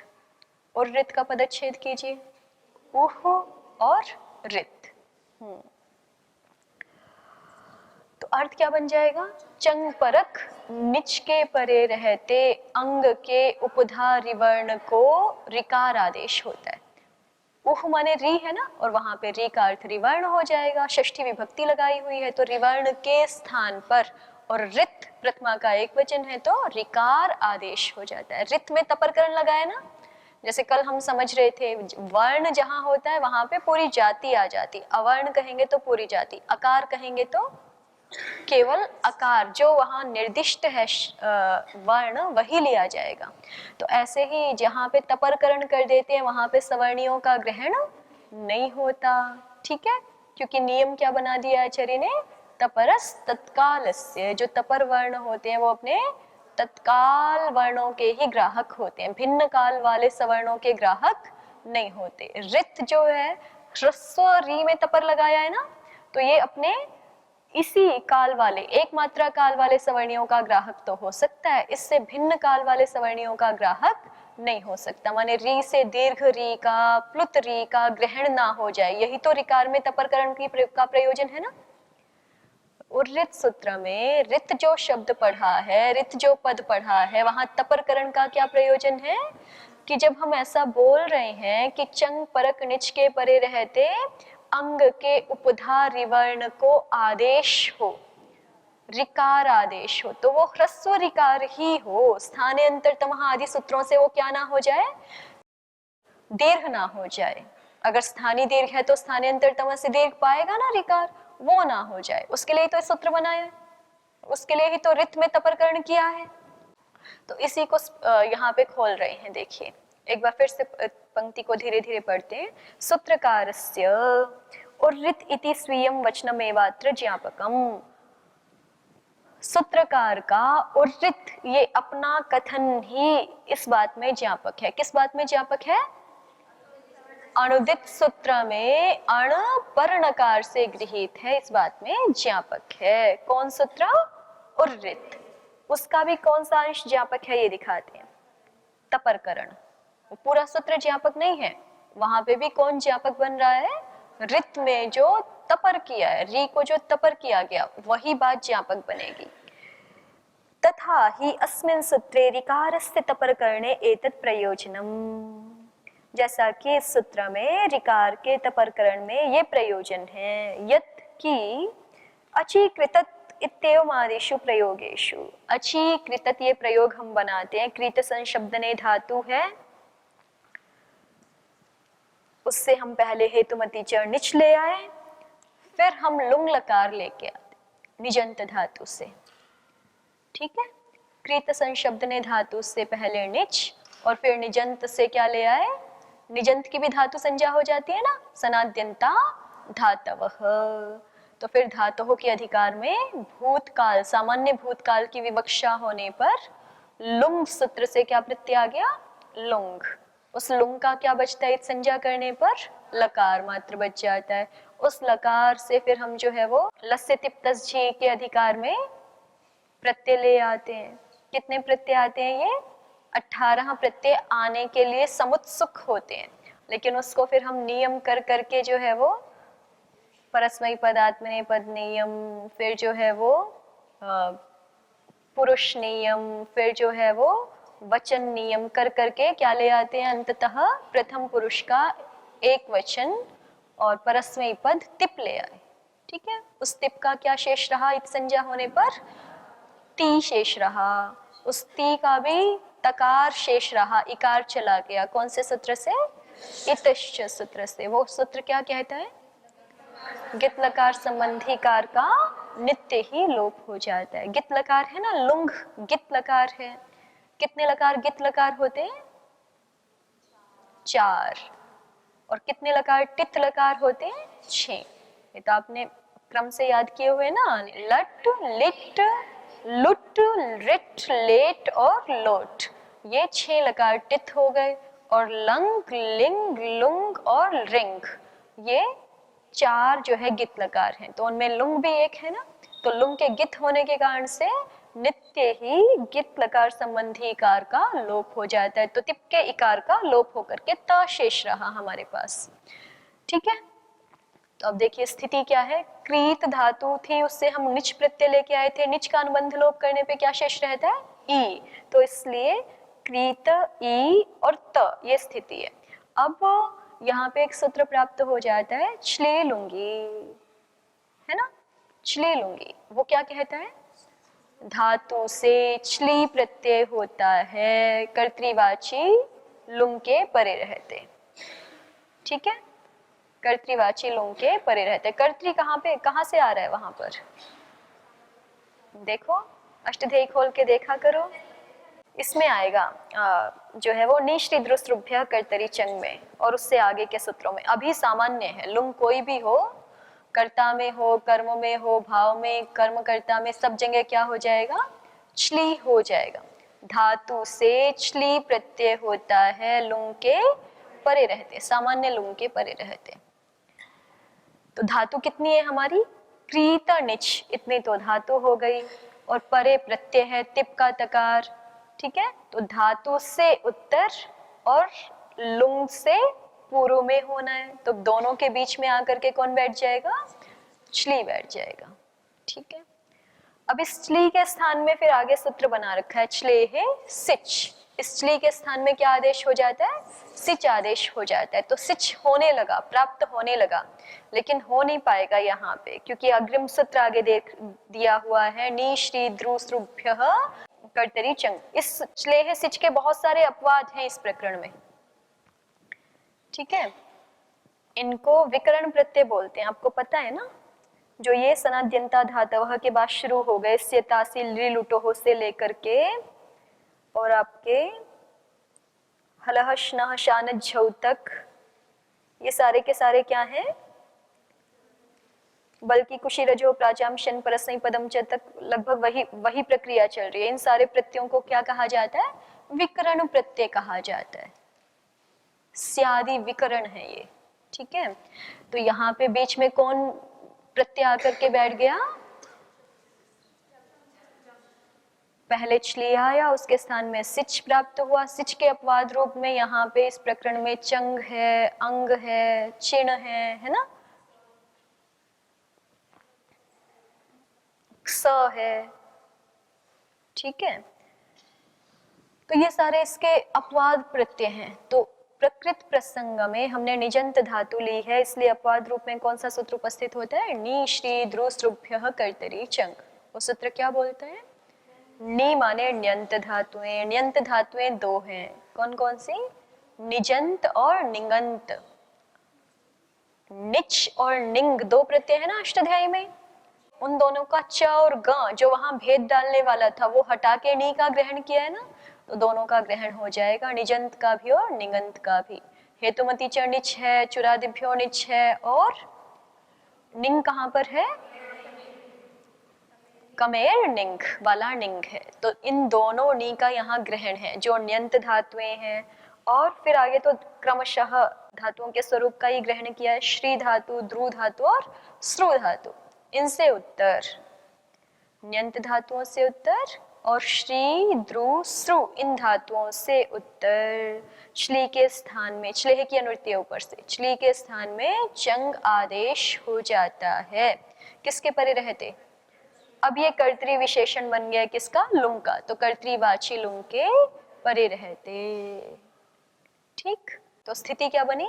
उर्रित का पदच्छेद कीजिए, उह और रित। तो अर्थ क्या बन जाएगा? चंग परक निच के परे रहते अंग के उपधा रिवर्ण को ऋकार आदेश होता है। उह माने री है ना, और वहां पे री का अर्थ रिवर्ण हो जाएगा, षष्ठी विभक्ति लगाई हुई है तो रिवर्ण के स्थान पर, और रित प्रथमा का एक वचन है तो ऋकार आदेश हो जाता है। रित में तपरकरण लगाया ना, जैसे कल हम समझ रहे थे वर्ण जहां होता है वहां पे पूरी जाति आ जाती, अवर्ण कहेंगे तो पूरी जाति, अकार कहेंगे तो केवल अकार, जो वहाँ निर्दिष्ट है वर्ण वही लिया जाएगा। तो ऐसे ही जहाँ पे तपरकरण कर देते हैं वहाँ पे सवर्णियों का ग्रहण नहीं होता। ठीक है, क्योंकि नियम क्या बना दिया आचार्य ने? तपरस तत्कालस्य। जो तपर वर्ण होते हैं वो अपने तत्काल वर्णों के ही ग्राहक होते हैं, भिन्न काल वाले सवर्णों के ग्राहक नहीं होते। रित जो है ह्रस्व री में तपर लगाया है ना, तो ये अपने इसी काल वाले, एक मात्रा काल वाले सवर्णियों का ग्राहक तो हो सकता है, इससे भिन्न काल वाले सवर्णियों का ग्राहक नहीं हो सकता। माने री से दीर्घ री का, प्लुत री का ग्रहण ना हो जाए, यही तो ऋकार में तपरकरण का प्रयोजन है ना। उर्रित सूत्र में रित जो शब्द पढ़ा है, रित जो पद पढ़ा है, वहां तपरकरण का क्या प्रयोजन है? कि जब हम ऐसा बोल रहे हैं कि चंग परक निच के परे रहते अंग के उपधा रिवर्ण को आदेश हो, ऋकार आदेश हो, तो वो ह्रस्व ऋकार ही हो, स्थाने अंतरतम आदि सूत्रों से वो क्या ना हो जाए? दीर्घ ना हो जाए। अगर स्थानीय दीर्घ है तो स्थाने अंतरतम से दीर्घ पाएगा ना ऋकार, वो ना हो जाए, उसके लिए तो सूत्र बनाया है, उसके लिए ही तो रित में तपरकरण किया है। तो इसी को यहाँ पे खोल रहे हैं। देखिए एक बार फिर से पंक्ति को धीरे धीरे पढ़ते हैं। सूत्रकारस्य उर्रित इति स्वीयं वचनमेवात्र ज्ञापकम्। सूत्रकार का उर्रित ये अपना कथन ही इस बात में ज्ञापक है। किस बात में ज्ञापक है? अनुदित सूत्र में अण पर नकार से गृहीत है, इस बात में ज्ञापक है। कौन सूत्र? उर्रित। उसका भी कौन सा अंश ज्ञापक है ये दिखाते हैं, तपरकरण। पूरा सूत्र ज्ञापक नहीं है, वहां पे भी कौन ज्ञापक बन रहा है? रित में जो तपर किया है, री को जो तपर किया गया, वही बात ज्ञापक बनेगी। तथा ही अस्मिन् सूत्रे ऋकारस्य तपरकरणे एतत् प्रयोजनम्। जैसा कि इस सूत्र में ऋकार के तपरकरण में ये प्रयोजन है, यत् कि अचीकृतत् इत्येवमादिषु प्रयोगेषु। अचीकृतत् ये प्रयोग हम बनाते हैं, कृत संशब्दने धातु है, उससे हम पहले हेतुमती चर निच ले आए, फिर हम लुंग लकार लेके आते निजंत धातु से। ठीक है, कृत संशब्दने धातु से पहले निच और फिर निजंत से क्या ले आए? निजंत की भी धातु संज्ञा हो जाती है ना, सनाद्यंता धातवः। तो फिर धातुओं के अधिकार में भूतकाल, सामान्य भूतकाल की विवक्षा होने पर लुंग सूत्र से क्या प्रत्यय आ गया? लुंग। उस लुंग का क्या बचता है इत संज्ञा करने पर? लकार मात्र बच जाता है। उस लकार से फिर हम जो है वो लस्य तिप्तस झी के अधिकार में प्रत्यय ले आते हैं। कितने प्रत्यय आते हैं ये? 18 प्रत्यय आने के लिए समुत्सुक होते हैं, लेकिन उसको फिर हम नियम कर करके जो है वो परस्मैपद पद आत्मनेपद नियम, फिर जो है वो पुरुष नियम, फिर जो है वो वचन नियम कर करके क्या ले आते हैं? अंततः प्रथम पुरुष का एक वचन और परस्मैपद पद तिप ले आए। ठीक है, उस तिप का क्या शेष रहा इत संज्ञा होने पर? ती शेष रहा। उस ती का भी तकार शेष रहा, इकार चला गया। कौन से सूत्र से? इतश्च सूत्र से। वो सूत्र क्या कहता है? गित लकार संबंधी कार का नित्य ही लोप हो जाता है। गित लकार है ना, लुंग गित लकार है। कितने लकार गित लकार होते हैं? 4। और कितने लकार टित लकार होते हैं? 6। ये तो आपने क्रम से याद किए हुए ना, लट, लिट, लुट, रिट, लेट और लोट। ये 6 लकार टित हो गए। और लंग, लिंग, लुंग और रिंग, ये 4 जो है गित लकार हैं। तो उनमें लुंग भी एक है ना, तो लुंग के गित होने के कारण से नित्य ही गित लकार संबंधी इकार का लोप हो जाता है। तो तिप के इकार का लोप होकर के त शेष रहा हमारे पास। ठीक है, तो अब देखिए स्थिति क्या है। क्रीत धातु थी, उससे हम निच प्रत्यय लेके आए थे। निच का अनुबंध लोप करने पे क्या शेष रहता है? ई। तो इसलिए क्रीत, ई और त, ये स्थिति है। अब यहाँ पे एक सूत्र प्राप्त हो जाता है, छले लूंगी, है ना, छले लूंगी। वो क्या कहता है? धातु से छली प्रत्यय होता है, कर्तृवाची लुंग के परे रहते। ठीक है, कर्तृवाची लुंग के परे रहते। कर्तृ कहाँ पे, कहाँ से आ रहा है? वहां पर देखो, अष्टध्यायी खोल के देखा करो, इसमें आएगा जो है वो निश्चिद्रुस्रुभ्य कर्तरी चंग में, और उससे आगे के सूत्रों में। अभी सामान्य है, लुंग कोई भी हो, कर्ता में हो, कर्म में हो, भाव में, कर्मकर्ता में, सब जगह क्या हो जाएगा? छली हो जाएगा। धातु से छली प्रत्यय होता है, लुंग के परे रहते, सामान्य लुंग के परे रहते। तो धातु कितनी है हमारी? क्रीत निच, इतनी तो धातु हो गई। और परे प्रत्यय है तिप का तकार। ठीक है, तो धातु से उत्तर और लुंग से पूर्व में होना है, तो दोनों के बीच में आकर के कौन बैठ जाएगा? छली बैठ जाएगा। ठीक है, अब इस छली के स्थान में फिर आगे सूत्र बना रखा है, छले है सिच। इस छली के स्थान में क्या आदेश हो जाता है? सिच आदेश हो जाता है। तो सिच होने लगा, प्राप्त होने लगा, लेकिन हो नहीं पाएगा यहाँ पे, क्योंकि अग्रिम सूत्र आगे देख दिया हुआ है, नी श्री ध्रुसृभ्य कर्तरी चंग। इस छले है सिच के बहुत सारे अपवाद हैं इस प्रकरण में। ठीक है, इनको विकरण प्रत्यय बोलते हैं, आपको पता है ना। जो ये सनाद्यंता धातवः के बाद शुरू हो गए, स्यतासी लिलुटोह से लेकर के और आपके हलह श्नह शान झौ तक, ये सारे के सारे क्या हैं? बल्कि कुशी रजो प्राचाम शन परस्मै पदम च तक लगभग वही प्रक्रिया चल रही है। इन सारे प्रत्ययों को क्या कहा जाता है? विकरण प्रत्यय कहा जाता है। स्यादि विकरण है ये। ठीक है, तो यहाँ पे बीच में कौन प्रत्यय आकर के बैठ गया? पहले छली आया, उसके स्थान में सिच प्राप्त हुआ। सिच के अपवाद रूप में यहाँ पे इस प्रकरण में चंग है, अंग है, चिण है ना, स है। ठीक है, तो ये सारे इसके अपवाद प्रत्यय हैं। तो प्रकृत प्रसंग में हमने निजंत धातु ली है, इसलिए अपवाद रूप में कौन सा सूत्र उपस्थित होता है? नी श्री ध्रुसृभ्य कर्तरी चंग। वो सूत्र क्या बोलते हैं? नी माने ण्यंत धातुएं। ण्यंत धातुएं 2 हैं, कौन कौन सी? निजंत और निगंत। निच और निंग 2 प्रत्यय है ना अष्टाध्यायी में, उन दोनों का च और ग, जो वहां भेद डालने वाला था, वो हटा के नी का ग्रहण किया है ना, तो दोनों का ग्रहण हो जाएगा, निजंत का भी और निगंत का भी। हेतुमती च निच है, चुरादिभ्यो निच है, और निंग कहाँ पर है? कमेर निंग वाला निंग है, तो इन दोनों नी का यहाँ ग्रहण है जो न्यंत धातुएं हैं। और फिर आगे तो क्रमशः धातुओं के स्वरूप का ही ग्रहण किया है, श्री धातु, ध्रु धातु और श्रु धातु। इनसे उत्तर, न्यंत धातुओं से उत्तर और श्री ध्रु श्रु इन धातुओं से उत्तर। श्ली के स्थान में, श्लेह की अनुवृत्ति ऊपर से, श्ली के स्थान में चंग आदेश हो जाता है। किसके परे रहते? अब ये कर्तरी विशेषण बन गया किसका? लुंग का, तो कर्तरीवाची लुंग के परे रहते। ठीक, तो स्थिति क्या बनी?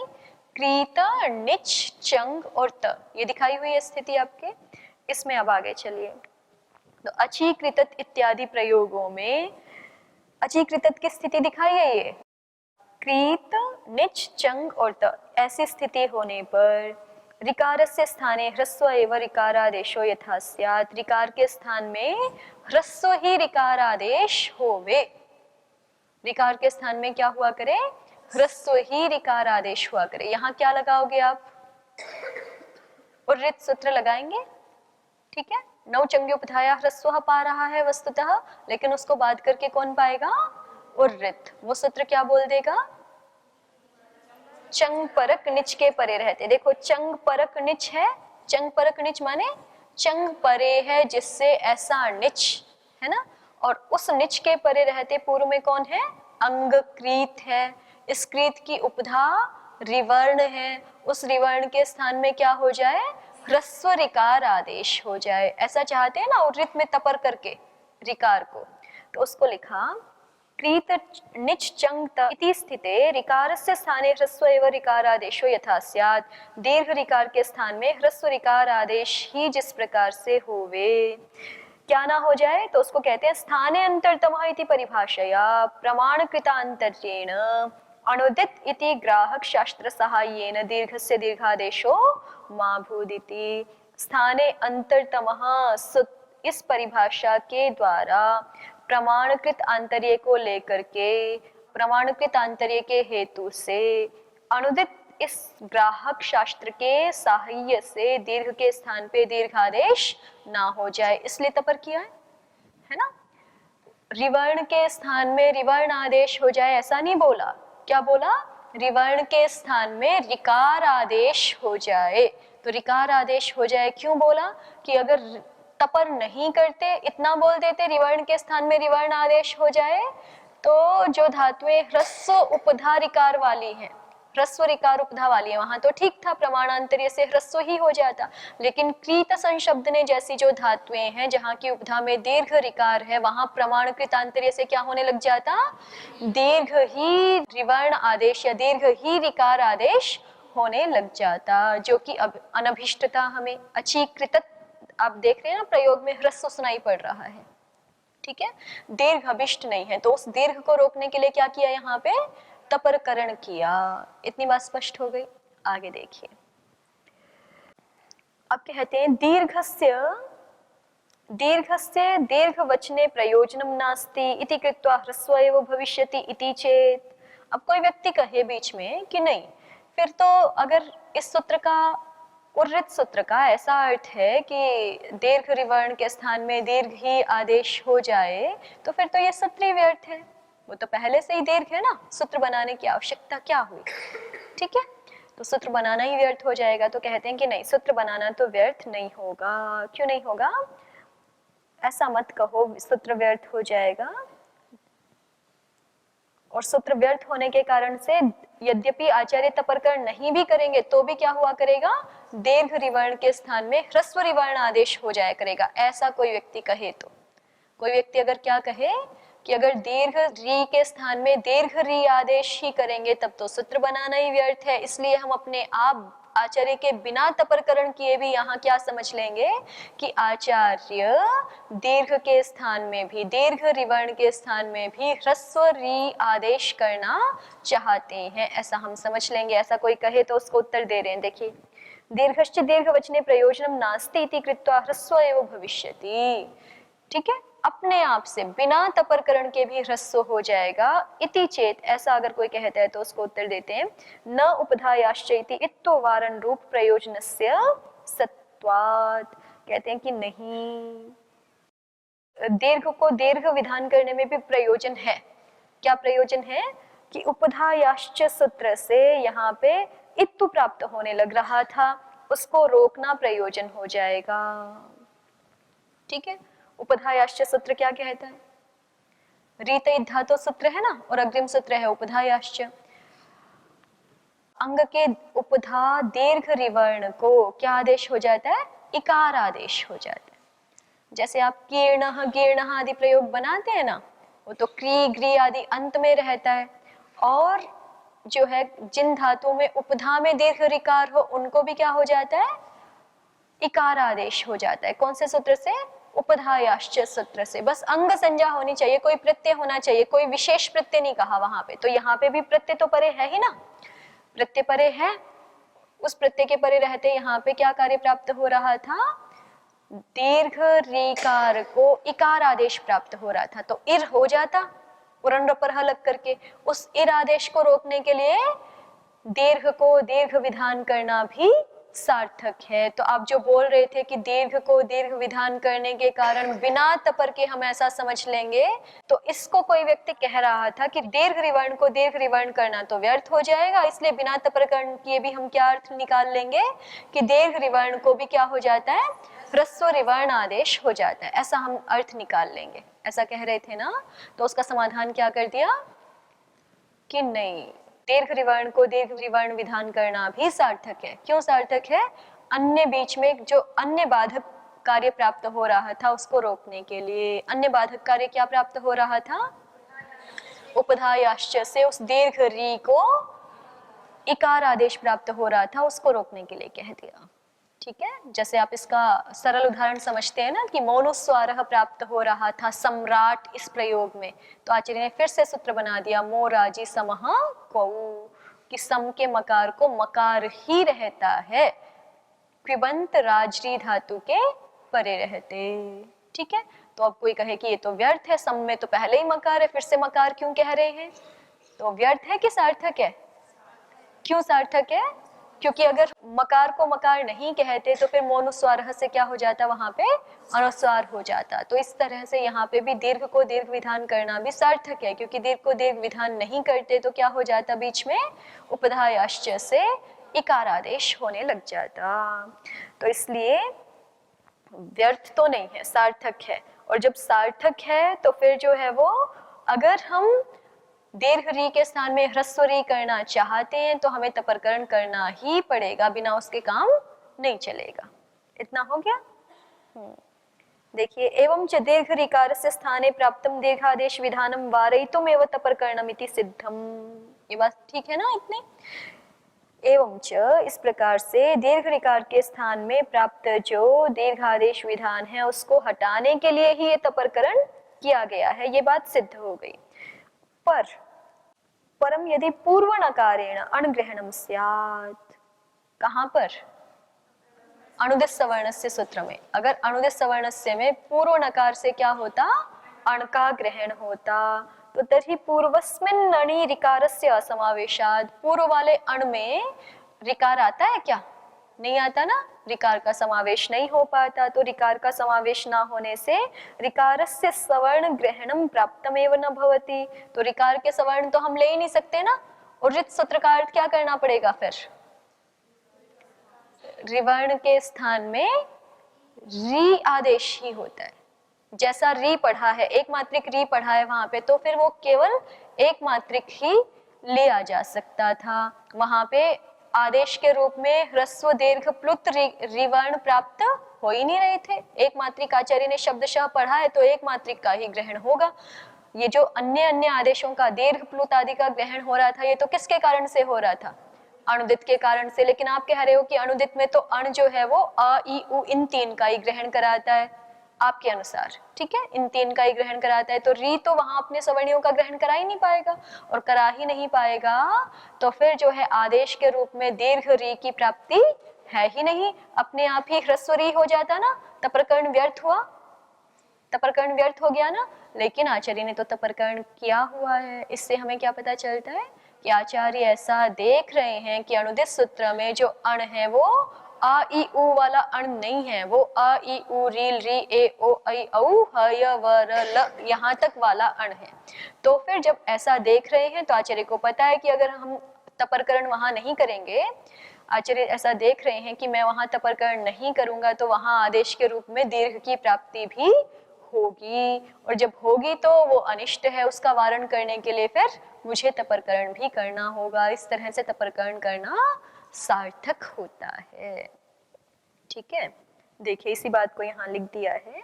क्रीत, निच, चंग और त, ये दिखाई हुई है स्थिति आपके। इसमें अब आगे चलिए, तो अचीकृत इत्यादि प्रयोगों में अचीकृत की स्थिति दिखाई है ये, क्रीत, निच, चंग और त। ऐसी स्थिति होने पर ऋकारस्य स्थाने ह्रस्व एव ऋकारादेशो यथा स्यात्, ऋकार के स्थान में ह्रस्व ही ऋकारादेश होवे। ऋकार के स्थान में क्या हुआ करे? ह्रस्व ही ऋकारादेश हुआ करे। यहाँ क्या लगाओगे आप? उर्रित सूत्र लगाएंगे, ठीक है। नौचंग्योपधाया ह्रस्व पा रहा है वस्तुतः, लेकिन उसको बात करके कौन पाएगा? उर्रित। वो सूत्र क्या बोल देगा? चंग परक निच के परे रहते। देखो चंग परक निच है, चंग परक निच माने चंग परे है जिससे ऐसा निच है ना, और उस निच के परे रहते पूर्व में कौन है? अंग क्रीत है। इस क्रीत की उपधा रिवर्ण है, उस रिवर्ण के स्थान में क्या हो जाए? ह्रस्व ऋकार आदेश हो जाए। ऐसा चाहते हैं ना उर्रित में तपर करके ऋकार को, तो उसको लिखा क्रीत निच चंग त इति स्थिते ऋकारस्य स्थाने ह्रस्व एव ऋकारादेशो यथा स्यात्, दीर्घ ऋकार के स्थान में ह्रस्व ऋकार आदेश ही जिस प्रकार से होवे, क्या ना हो जाए? तो उसको कहते हैं स्थाने अंतरतमः इति परिभाषया प्रमाणकृतांतर्येण अनुदित इति ग्राहक शास्त्र सहाय्येन दीर्घस्य दीर्घादेशो मा भूदिति। स्थाने अंतरतमः इस परिभाषा के द्वारा प्रमाणकृत आंतर्य को लेकर के, प्रमाणकृत आंतर्य के हेतु से अनुदित इस ग्राहक शास्त्र के साहाय्य से दीर्घ के स्थान पे दीर्घादेश ना हो जाए, इसलिए तपर किया है ना। रिवर्ण के स्थान में रिवर्ण आदेश हो जाए ऐसा नहीं बोला, क्या बोला? रिवर्ण के स्थान में ऋकार आदेश हो जाए। तो ऋकार आदेश हो जाए क्यों बोला? कि अगर तपर नहीं करते, इतना बोल देते रिवर्ण के स्थान में रिवर्ण आदेश हो जाए, तो जो धातुएं ह्रस्व उपधा ऋकार वाली हैं, ह्रस्व ऋकार उपधा वाली है, वहां तो ठीक था, प्रमाणांतर्य से ह्रस्व ही हो जाता। लेकिन क्रीत संशब्द ने जैसी जो धातुएं हैं जहाँ की उपधा में दीर्घ ऋकार है, वहां प्रमाणकृत आंतर्य से क्या होने लग जाता? दीर्घ ही रिवर्ण आदेश या दीर्घ ही ऋकार आदेश होने लग जाता, जो कि अब अनभिष्टता हमें। अचीकृत आप देख रहे हैं ना, प्रयोग में ह्रस्व सुनाई पड़ रहा है, ठीक है, दीर्घ अभिष्ट नहीं है। तो उस दीर्घ को रोकने के लिए क्या किया? यहाँ पे तपरकरण किया। इतनी बात स्पष्ट हो गई। आगे देखिए, अब कहते हैं दीर्घस्य दीर्घ वचने प्रयोजनम नास्ति इति कृत्वा ह्रस्व एव भविष्यति इति चेत। अब कोई व्यक्ति कहे बीच में कि नहीं, फिर तो अगर इस सूत्र का, उर्रित सूत्र का ऐसा अर्थ है कि दीर्घ रिवर्ण के स्थान में दीर्घ ही आदेश हो जाए, तो फिर तो ये सूत्र ही व्यर्थ है, वो तो पहले से ही दीर्घ है ना, सूत्र बनाने की आवश्यकता क्या हुई? ठीक है, तो सूत्र बनाना ही व्यर्थ हो जाएगा। तो कहते हैं कि नहीं, सूत्र बनाना तो व्यर्थ नहीं होगा। क्यों नहीं होगा? ऐसा मत कहो सूत्र व्यर्थ हो जाएगा। और सूत्र व्यर्थ होने के कारण से यद्यपि आचार्य तपरकरण नहीं भी करेंगे तो भी क्या हुआ करेगा? दीर्घ रिवर्ण के स्थान में ह्रस्व रिवर्ण आदेश हो जाया करेगा। ऐसा कोई व्यक्ति कहे तो, कोई व्यक्ति अगर क्या कहे कि अगर दीर्घ री के स्थान में दीर्घ री आदेश ही करेंगे तब तो सूत्र बनाना ही व्यर्थ है, इसलिए हम अपने आप आचार्य के बिना तपरकरण किए भी यहाँ क्या समझ लेंगे कि आचार्य दीर्घ के स्थान में भी, दीर्घ रिवर्ण के स्थान में भी ह्रस्व री आदेश करना चाहते हैं, ऐसा हम समझ लेंगे। ऐसा कोई कहे तो उसको उत्तर दे रहे हैं, देखिए, दीर्घश्च दीर्घ वचने प्रयोजनम नास्ति इति कृत्वा ह्रस्व एव भविष्यति। ठीक है, अपने आप से बिना तपरकरण के भी ह्रस्व हो जाएगा। इति चेत, ऐसा अगर कोई कहता है तो उसको उत्तर देते हैं न उपधायाश्चैति इत्तो वारण रूप प्रयोजनस्य सत्वात्। कहते हैं कि नहीं, दीर्घ को दीर्घ विधान करने में भी प्रयोजन है। क्या प्रयोजन है कि उपधायाश्च सूत्र से यहाँ पे इत्तु प्राप्त होने लग रहा था, उसको रोकना प्रयोजन हो जाएगा। ठीक है, उपधायाश्च सूत्र क्या कहता है? रीत धातु सूत्र है ना, और अग्रिम सूत्र है उपधायाश्च। अंग के उपधा दीर्घ रिवर्ण को क्या आदेश हो जाता है? इकार आदेश हो जाता है। जैसे आप कीर्णः गिर्णः आदि प्रयोग बनाते हैं ना, वो तो क्री ग्री आदि अंत में रहता है, और जो है जिन धातुओं में उपधा में दीर्घ रिकार हो उनको भी क्या हो जाता है? इकार आदेश हो जाता है। कौन से सूत्र से? उपधायाश्च सूत्र से। बस अंग संज्ञा होनी चाहिए, कोई प्रत्यय होना चाहिए, कोई विशेष प्रत्यय नहीं कहा वहां पे। तो यहाँ पे भी प्रत्यय तो परे है ही ना, प्रत्यय परे है, उस प्रत्यय के परे रहते यहाँ पे क्या कार्य प्राप्त हो रहा था? दीर्घ रीकार को इकार आदेश प्राप्त हो रहा था, तो इर हो जाता उरंड पर लग करके। उस इर आदेश को रोकने के लिए दीर्घ को दीर्घ विधान करना भी सार्थक है। तो आप जो बोल रहे थे कि दीर्घ को दीर्घ विधान करने के कारण बिना तपर के हम ऐसा समझ लेंगे, तो इसको कोई व्यक्ति कह रहा था कि दीर्घ रिवर्ण को दीर्घ रिवर्ण करना तो व्यर्थ हो जाएगा, इसलिए बिना तपर किए भी हम क्या अर्थ निकाल लेंगे कि दीर्घ रिवर्ण को भी क्या हो जाता है? ह्रस्व रिवर्ण आदेश हो जाता है, ऐसा हम अर्थ निकाल लेंगे। ऐसा कह रहे थे ना, तो उसका समाधान क्या कर दिया कि नहीं, दीर्घ रिवर्ण को दीर्घ रिवर्ण विधान करना भी सार्थक है। क्यों सार्थक है? अन्य बीच में जो अन्य बाधक कार्य प्राप्त हो रहा था उसको रोकने के लिए। अन्य बाधक कार्य क्या प्राप्त हो रहा था? उपधायाश्च से उस दीर्घ री को इकार आदेश प्राप्त हो रहा था, उसको रोकने के लिए कह दिया। ठीक है, जैसे आप इसका सरल उदाहरण समझते हैं ना कि मोनुस्वारः प्राप्त हो रहा था सम्राट इस प्रयोग में, तो आचार्य ने फिर से सूत्र बना दिया मो राजी समः कौ, कि सम के मकार को मकार ही रहता है कृबंत राजरी धातु के परे रहते। ठीक है, तो अब कोई कहे कि ये तो व्यर्थ है, सम में तो पहले ही मकार है, फिर से मकार क्यों कह रहे हैं? तो व्यर्थ है कि सार्थक है? क्यों सार्थक है? क्योंकि अगर मकार को मकार नहीं कहते तो फिर मोनुस्वारः से क्या हो जाता? वहां पे अनुस्वार हो जाता। तो इस तरह से यहाँ पे भी दीर्घ को दीर्घ विधान करना भी सार्थक है, क्योंकि दीर्घ को दीर्घ विधान नहीं करते तो क्या हो जाता? बीच में उपधायाश्च से इकार आदेश होने लग जाता। तो इसलिए व्यर्थ तो नहीं है, सार्थक है। और जब सार्थक है तो फिर जो है वो, अगर हम दीर्घ री के स्थान में ह्रस्व री करना चाहते हैं तो हमें तपरकरण करना ही पड़ेगा, बिना उसके काम नहीं चलेगा। इतना हो गया। देखिए, एवं च दीर्घ ऋकारस्य स्थाने प्राप्तम दीर्घादेश विधानम वारयितुम एव तपरकरणमिति सिद्धम। ये बात ठीक है ना? इतने एवं च, इस प्रकार से दीर्घ ऋकार के स्थान में प्राप्त जो दीर्घादेश विधान है उसको हटाने के लिए ही ये तपरकरण किया गया है, ये बात सिद्ध हो गई। पर परम यदि पूर्व नकारेण अणग्रहणम स्यात्, कहां पर? अनुदित सवर्णस्य सूत्र में। अगर अनुदित सवर्णस्य में पूर्व नकार से क्या होता? अण का ग्रहण होता, तो तर्हि पूर्वस्मिन् अणि ऋकारस्य असमावेशात्, पूर्व वाले अण में ऋकार आता है क्या? नहीं आता ना, ऋकार का समावेश नहीं हो पाता। तो ऋकार का समावेश ना होने से ऋकारस्य सवर्ण ग्रहणम प्राप्तमेव न भवति, तो ऋकार के सवर्ण तो हम ले ही नहीं सकते ना। और ऋत सूत्र का अर्थ क्या करना पड़ेगा फिर? रिवर्ण के स्थान में री आदेश ही होता है। जैसा री पढ़ा है, एक मात्रिक री पढ़ा है वहां पे, तो फिर वो केवल एक मात्रिक ही लिया जा सकता था। वहां पे आदेश के रूप में ह्रस्व दीर्घ प्लुत रिवर्ण प्राप्त हो ही नहीं रहे थे। एक मात्रिक आचार्य ने शब्दशः पढ़ा है तो एक मात्रिक का ही ग्रहण होगा। ये जो अन्य अन्य आदेशों का दीर्घ प्लुत आदि का ग्रहण हो रहा था, ये तो किसके कारण से हो रहा था? अणुदित के कारण से। लेकिन आप कह रहे हो कि अणुदित में तो अण जो है वो अ ई उ इन तीन का ही ग्रहण कराता है आपके अनुसार। ठीक है, इन तीन का ही ग्रहण कराता है, तो री तो वहां अपने सवर्णियों का ग्रहण करा ही नहीं पाएगा, और करा ही नहीं पाएगा तो फिर जो है आदेश के रूप में दीर्घ री की प्राप्ति है ही नहीं। अपने आप ही ह्रस्व री हो जाता ना, तपरकर्ण व्यर्थ हुआ, तपरकर्ण व्यर्थ हो गया ना। लेकिन आचार्य ने तो तपरकर्ण किया हुआ है। इससे हमें क्या पता चलता है कि आचार्य ऐसा देख रहे हैं कि अनुदित सूत्र में जो अण है वो आ ई उ वाला अण नहीं है, वो आ ई उ रील री ए ओ ऐ औ ह य व र ल यहाँ तक वाला अण है। तो फिर जब ऐसा देख रहे हैं तो आचार्य को पता है कि अगर हम तपरकरण वहां नहीं करेंगे, आचार्य ऐसा देख रहे हैं कि मैं वहां तपरकरण नहीं करूंगा तो वहां आदेश के रूप में दीर्घ की प्राप्ति भी होगी, और जब होगी तो वो अनिष्ट है, उसका वारण करने के लिए फिर मुझे तपरकरण भी करना होगा। इस तरह से तपरकरण करना सार्थक होता है। ठीक है, देखिए इसी बात को यहाँ लिख दिया है।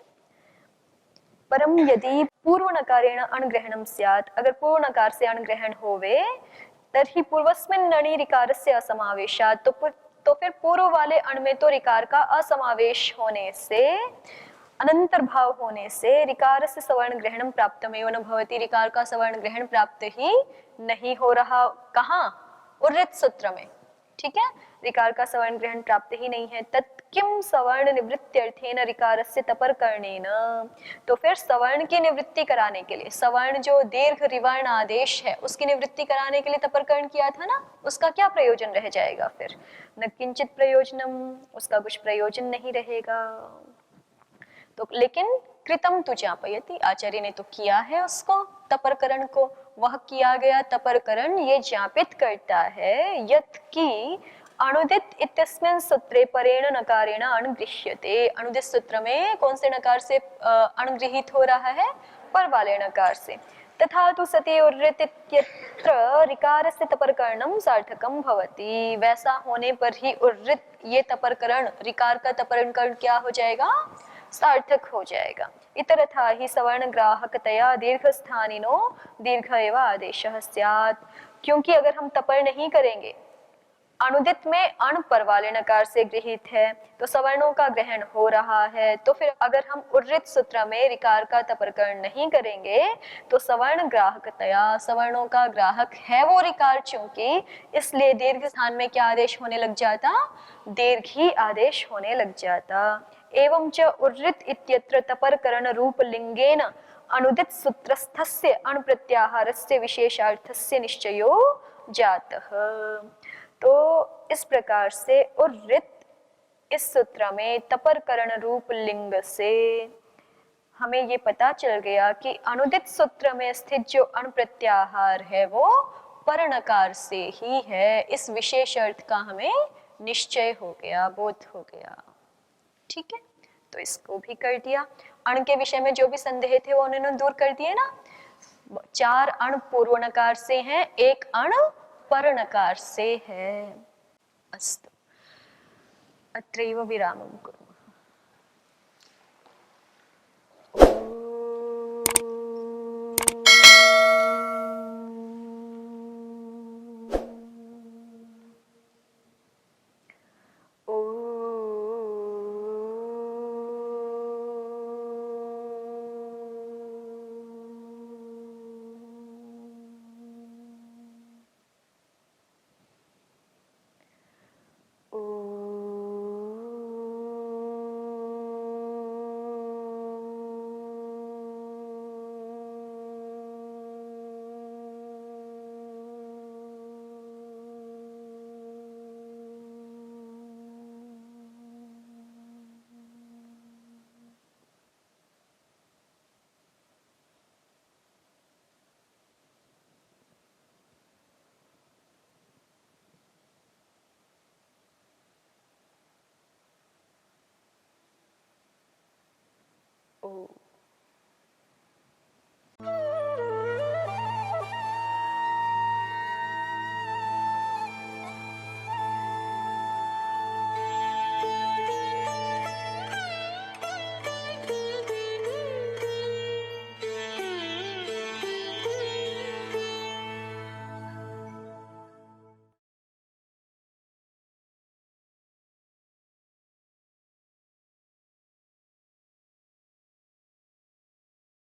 परम यदि पूर्व नकारेण अणग्रहणम स्यात्, अगर पूर्व नकार से अणग्रहण होवे, तर्हि पूर्वस्मिन् नणि ऋकारस्य असमावेशात्, तो फिर पूर्व वाले अण में तो ऋकार का असमावेश होने से, अनंतर भाव होने से ऋकार से सवर्ण ग्रहण प्राप्तमेव न भवति, ऋकार का सवर्ण ग्रहण प्राप्त ही नहीं हो रहा। कहाँ? उर्रित सूत्र में। ठीक है, ऋकार का सवर्ण ग्रहण प्राप्त ही नहीं है। तत्किम सवर्ण निवृत्त्यर्थेन ऋकारस्य तपरकरणेन, तो फिर सवर्ण की निवृत्ति कराने के लिए, सवर्ण जो दीर्घ रिवर्ण आदेश है उसकी निवृत्ति कराने के लिए तपरकरण किया था ना, उसका क्या प्रयोजन रह जाएगा? फिर न किंचित प्रयोजनम, उसका कुछ प्रयोजन नहीं रहेगा। तो लेकिन कृतम तु ज्ञापयति, आचार्य ने तो किया है उसको, तपरकरण को, वह किया गया तपरकरण ये ज्ञापित करता है यत् की अणुदित इत्यस्मिन् सूत्रे परेण नकारेण अणगृह्यते। अणुदित सूत्र में कौन से नकार से अणगृहीत हो रहा है? पर वाले नकार से। तथा तु सति उर्रित इत्यत्र ऋकारस्य तपरकरणं सार्थकं भवति, वैसा होने पर ही उर्रित ये तपरकरण, ऋकार का तपरकरण क्या हो जाएगा? सार्थक हो जाएगा। इतरथा ही सवर्ण ग्राहकतया दीर्घस्थानिनो दीर्घ एव आदेशः स्यात्, क्योंकि अगर हम तपर नहीं करेंगे, अणुदित में अण पर वाले नकार से गृहीत है तो सवर्णों का ग्रहण हो रहा है, तो फिर अगर हम उर्रित सूत्र में ऋकार का तपरकरण नहीं करेंगे तो सवर्ण ग्राहकतया, सवर्णों का ग्राहक है वो ऋकार चूंकि, इसलिए दीर्घ स्थान में क्या आदेश होने लग जाता? दीर्घ ही आदेश होने लग जाता। एवं च उर्रित इत्यत्र तपरकरण रूप लिंगेन अणुदित सूत्रस्थस्य अण प्रत्याहारस्य विशेषार्थस्य निश्चयो जातः। तो इस प्रकार से उर्रित इस सूत्र में तपरकरण रूप लिंग से हमें ये पता चल गया कि अनुदित सूत्र में स्थित जो अण प्रत्याहार है वो परनकार से ही है। इस विशेष अर्थ का हमें निश्चय हो गया, बोध हो गया। ठीक है, तो इसको भी कर दिया। अण के विषय में जो भी संदेह थे वो उन्होंने दूर कर दिए ना। 4 अण पूर्व नकार से हैं, 1 अण पर नकार से है। अस्तु, अत्रैव विरामं कुर्मः। ओ